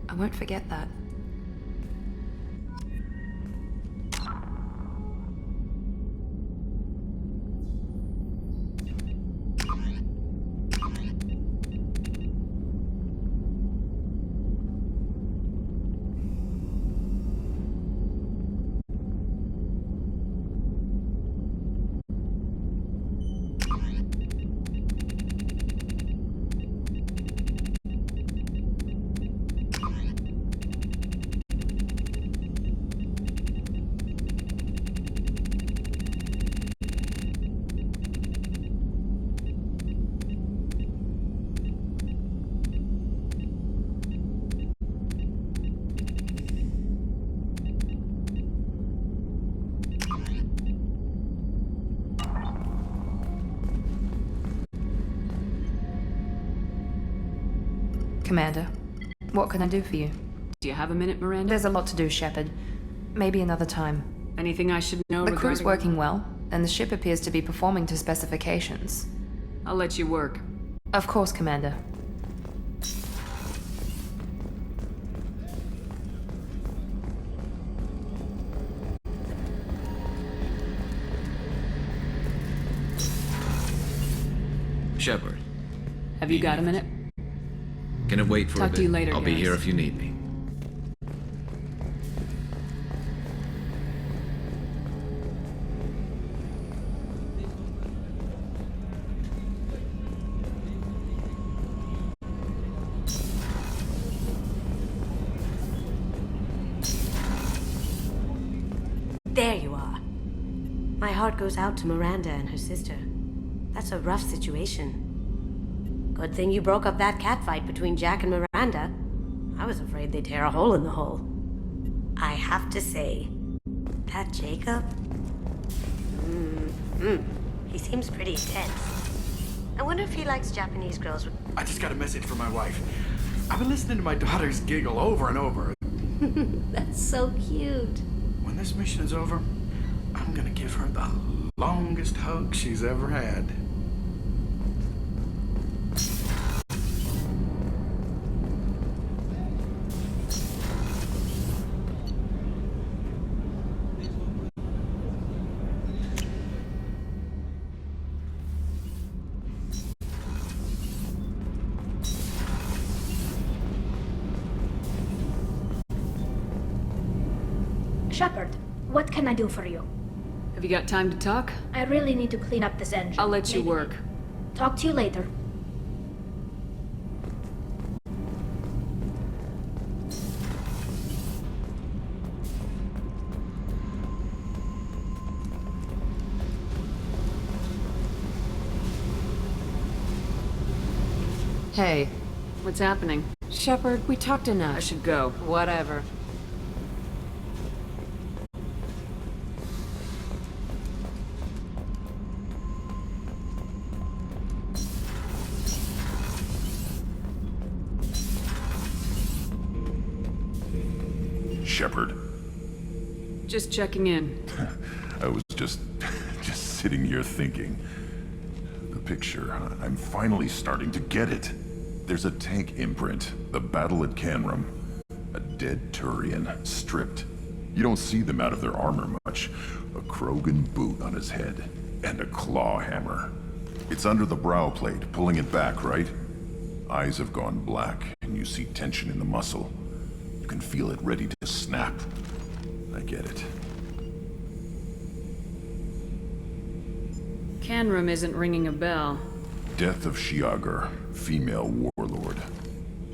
I won't forget that. Commander, what can I do for you? Do you have a minute, Miranda? There's a lot to do, Shepard. Maybe another time. Anything I should know The regarding... crew's working well, and the ship appears to be performing to specifications. I'll let you work. Of course, Commander. Shepard. Have you got a minute? Can it wait for a Talk bit? to you later, I'll be guys. here if you need me. There you are. My heart goes out to Miranda and her sister. That's a rough situation. Good thing you broke up that catfight between Jack and Miranda. I was afraid they'd tear a hole in the hull. I have to say, that Jacob? He seems pretty intense. I wonder if he likes Japanese girls with... I just got a message from my wife. I've been listening to my daughters giggle over and over. That's so cute. When this mission is over, I'm gonna give her the longest hug she's ever had. Shepard, what can I do for you? Have you got time to talk? I really need to clean up this engine. I'll let you work. Talk to you later. Hey. What's happening? Shepard, we talked enough. I should go. Whatever. Shepard. Just checking in. I was just sitting here thinking. The picture, I'm finally starting to get it. There's a tank imprint, the battle at Canrum. A dead Turian, stripped. You don't see them out of their armor much. A Krogan boot on his head, and a claw hammer. It's under the brow plate, pulling it back, right? Eyes have gone black, and you see tension in the muscle. You can feel it ready to snap. I get it. Canrum isn't ringing a bell. Death of Shiagar, female warlord.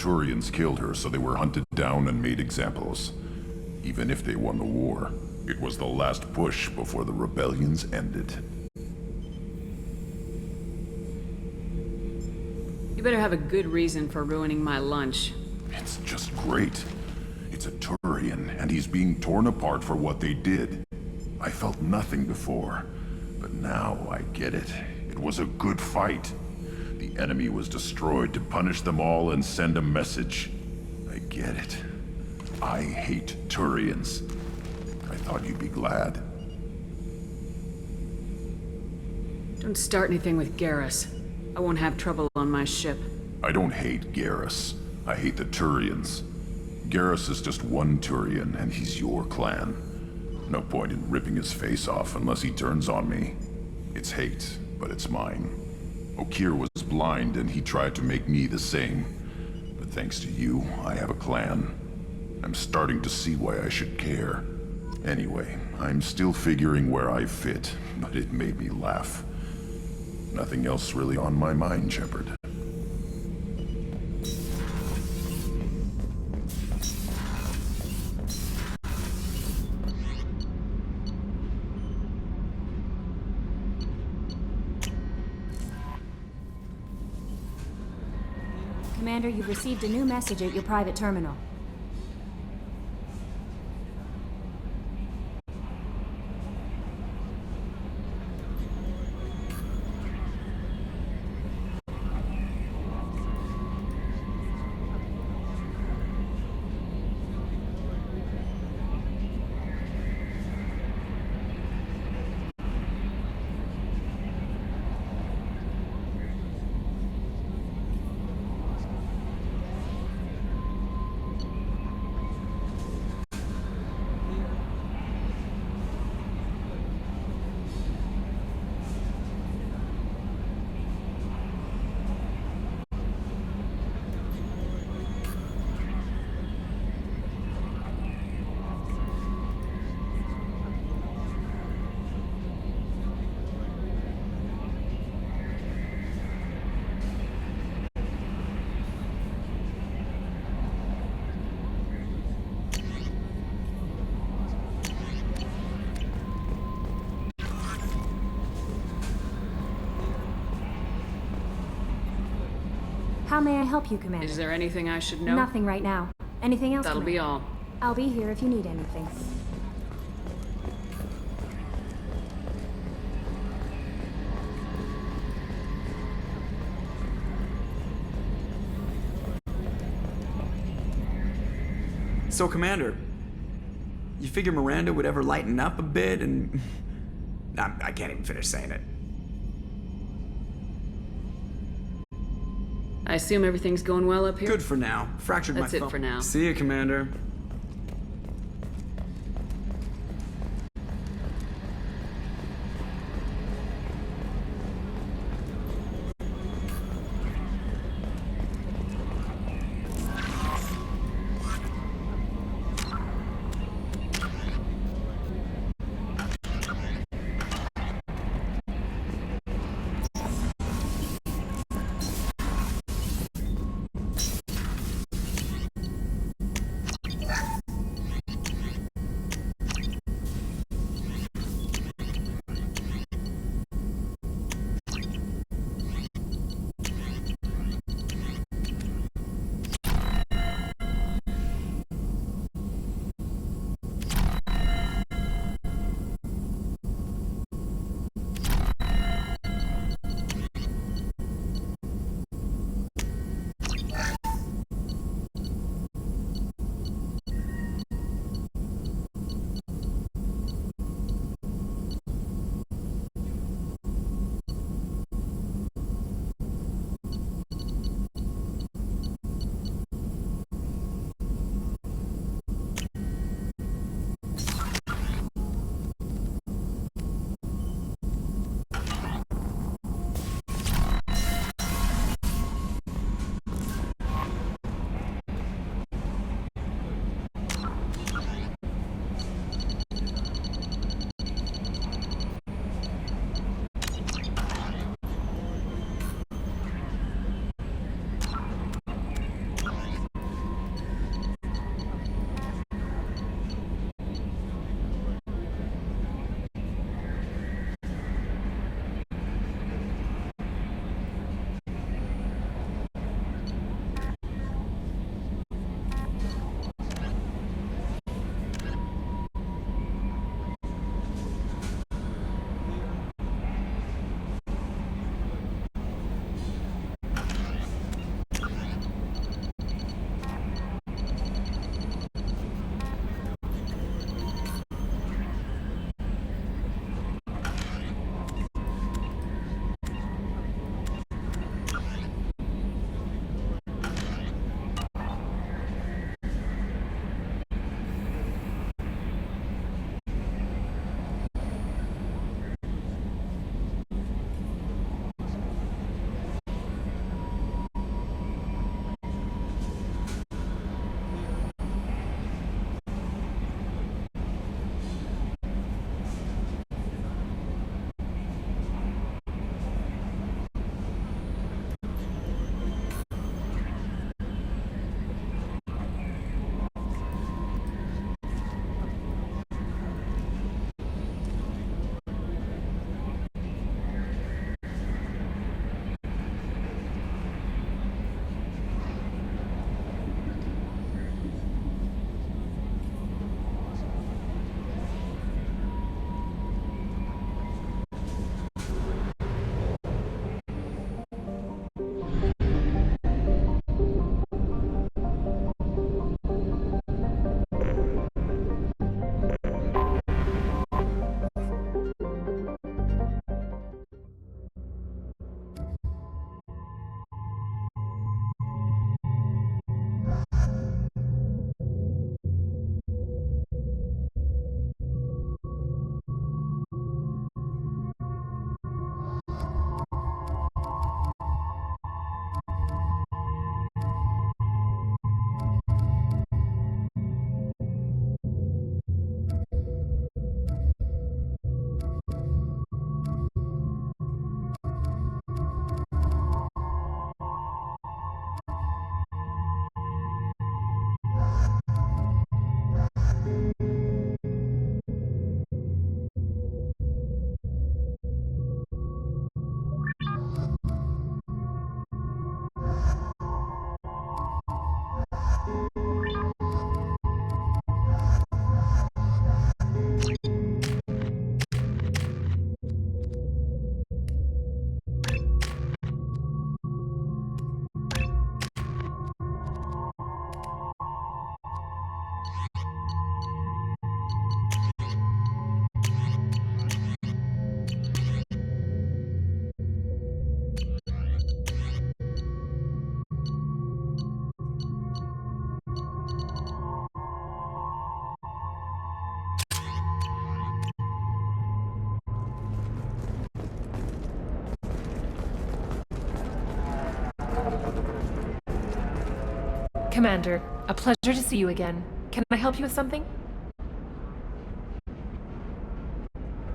Turians killed her, so they were hunted down and made examples. Even if they won the war, it was the last push before the rebellions ended. You better have a good reason for ruining my lunch. It's just great. It's a Turian, and he's being torn apart for what they did. I felt nothing before, but now I get it. It was a good fight. The enemy was destroyed to punish them all and send a message. I get it. I hate Turians. I thought you'd be glad. Don't start anything with Garrus. I won't have trouble on my ship. I don't hate Garrus. I hate the Turians. Garrus is just one Turian, and he's your clan. No point in ripping his face off unless he turns on me. It's hate, but it's mine. Okir was blind, and he tried to make me the same. But thanks to you, I have a clan. I'm starting to see why I should care. Anyway, I'm still figuring where I fit, but it made me laugh. Nothing else really on my mind, Shepard. Commander, you've received a new message at your private terminal. How may I help you, Commander? Is there anything I should know? Nothing right now. Anything else, That'll be Commander? all. I'll be here if you need anything. So, Commander, you figure Miranda would ever lighten up a bit and... I can't even finish saying it. I assume everything's going well up here? Good for now. Fractured That's my it thumb. for now. See you, Commander. Commander, a pleasure to see you again. Can I help you with something?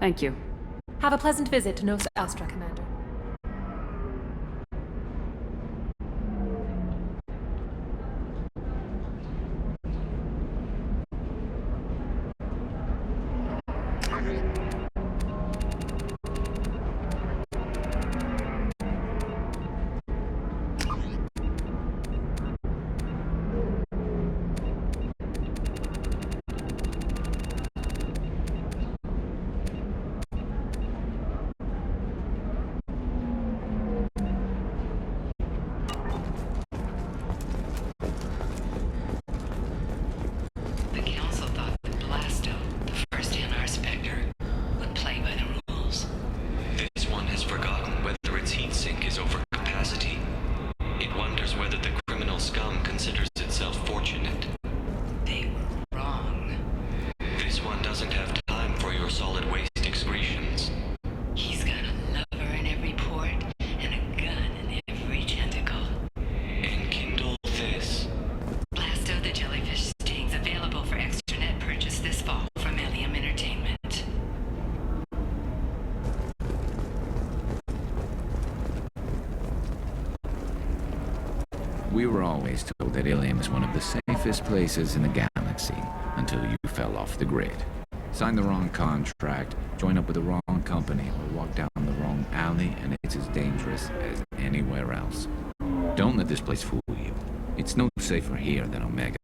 Thank you. Have a pleasant visit to Nos Astra, Commander. The Council thought that Blasto, the first NR Spectre, would play by the rules. This one has forgotten whether its heat sink is over capacity. It wonders whether the criminal scum considers itself fortunate. They were wrong. This one doesn't have time for your solid waste excretions. He's got a lover in every port and a gun in every tentacle. Enkindle this. Blasto the Jellyfish Sting's available for extranet purchase this fall from Ilium Entertainment. We were always told that Ilium is one of the safest places in the galaxy, until you fell off the grid. Sign the wrong contract, join up with the wrong company, or walk down the wrong alley, and it's as dangerous as anywhere else. Don't let this place fool you. It's no safer here than Omega.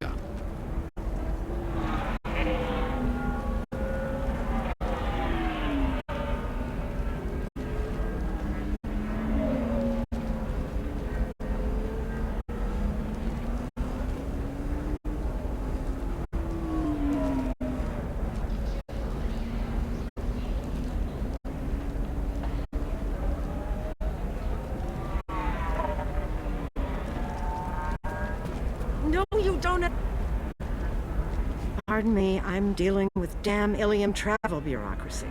No, you don't. Pardon me, I'm dealing with damn Ilium travel bureaucracy.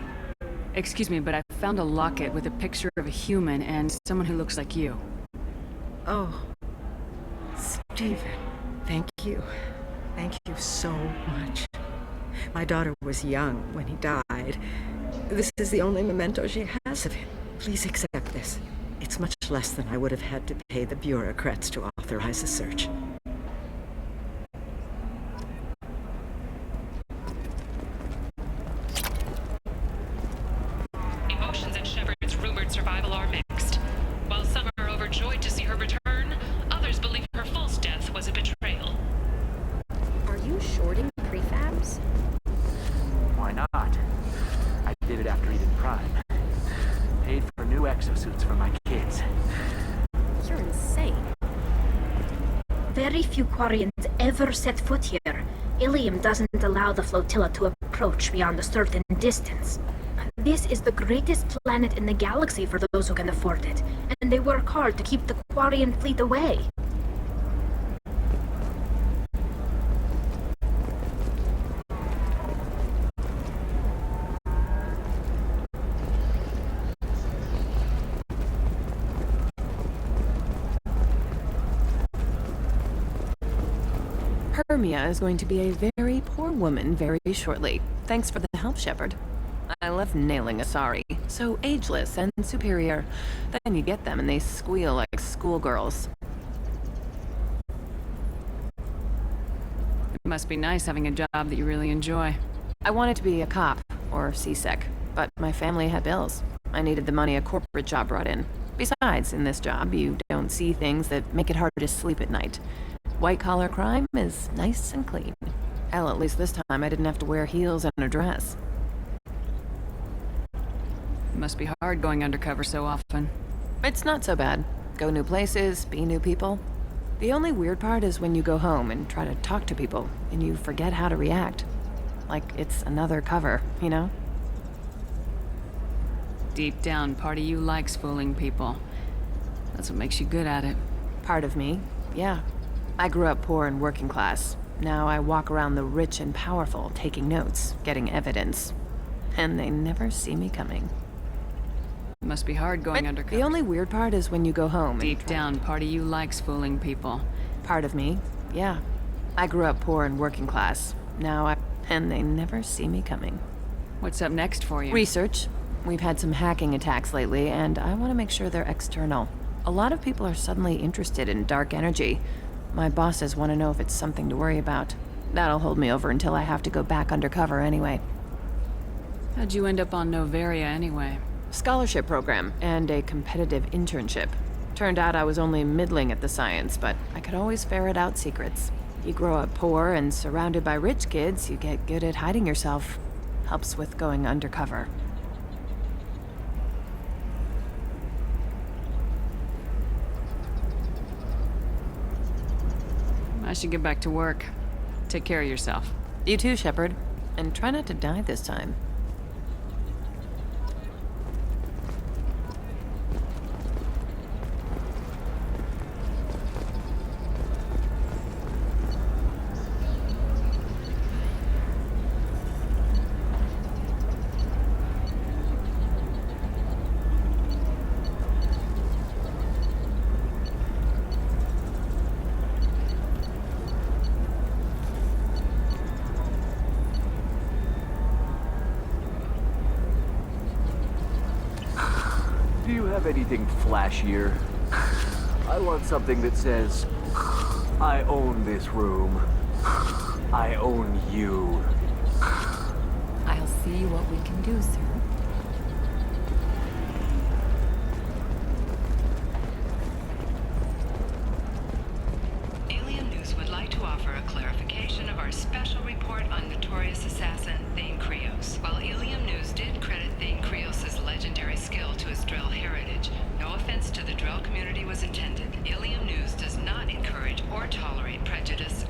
Excuse me, but I found a locket with a picture of a human and someone who looks like you. Oh, Stephen, thank you. Thank you so much. My daughter was young when he died. This is the only memento she has of him. Please accept this. It's much less than I would have had to pay the bureaucrats to authorize a search. Emotions at Shepard's rumored survival are mixed. While some are overjoyed to see her return, others believe her false death was a betrayal. Are you shorting prefabs? Why not? I did it after Eden Prime. Paid for new exosuits for my kids. You're insane. Very few Quarians ever set foot here. Ilium doesn't allow the flotilla to approach beyond a certain distance. This is the greatest planet in the galaxy for those who can afford it, and they work hard to keep the Quarian fleet away. Hermia is going to be a very poor woman very shortly. Thanks for the help, Shepard. I love nailing Asari. So ageless and superior. Then you get them and they squeal like schoolgirls. It must be nice having a job that you really enjoy. I wanted to be a cop, or CSEC, but my family had bills. I needed the money a corporate job brought in. Besides, in this job, you don't see things that make it hard to sleep at night. White-collar crime is nice and clean. Hell, at least this time I didn't have to wear heels and a dress. It must be hard going undercover so often. It's not so bad. Go new places, be new people. The only weird part is when you go home and try to talk to people, and you forget how to react. Like it's another cover, you know? Deep down, part of you likes fooling people. That's what makes you good at it. Part of me, yeah. I grew up poor and working class. Now I walk around the rich and powerful, taking notes, getting evidence. And they never see me coming. It must be hard going undercover. The only weird part is when you go home. Deep down, part of you likes fooling people. Part of me, Yeah. I grew up poor and working class. And they never see me coming. What's up next for you? Research. We've had some hacking attacks lately, and I want to make sure they're external. A lot of people are suddenly interested in dark energy. My bosses want to know if it's something to worry about. That'll hold me over until I have to go back undercover anyway. How'd you end up on Novaria anyway? Scholarship program and a competitive internship. Turned out I was only middling at the science, but I could always ferret out secrets. You grow up poor and surrounded by rich kids, you get good at hiding yourself. Helps with going undercover. I should get back to work. Take care of yourself. You too, Shepard. And try not to die this time. Do you have anything flashier? I want something that says, I own this room. I own you. I'll see what we can do, sir. Alien News would like to offer a clarification of our special report on notorious assassin Thane Krios. While Alien News did credit Thane Krios' legendary skill to his Drell heritage, no offense to the Drell community was intended. Alien News does not encourage or tolerate prejudice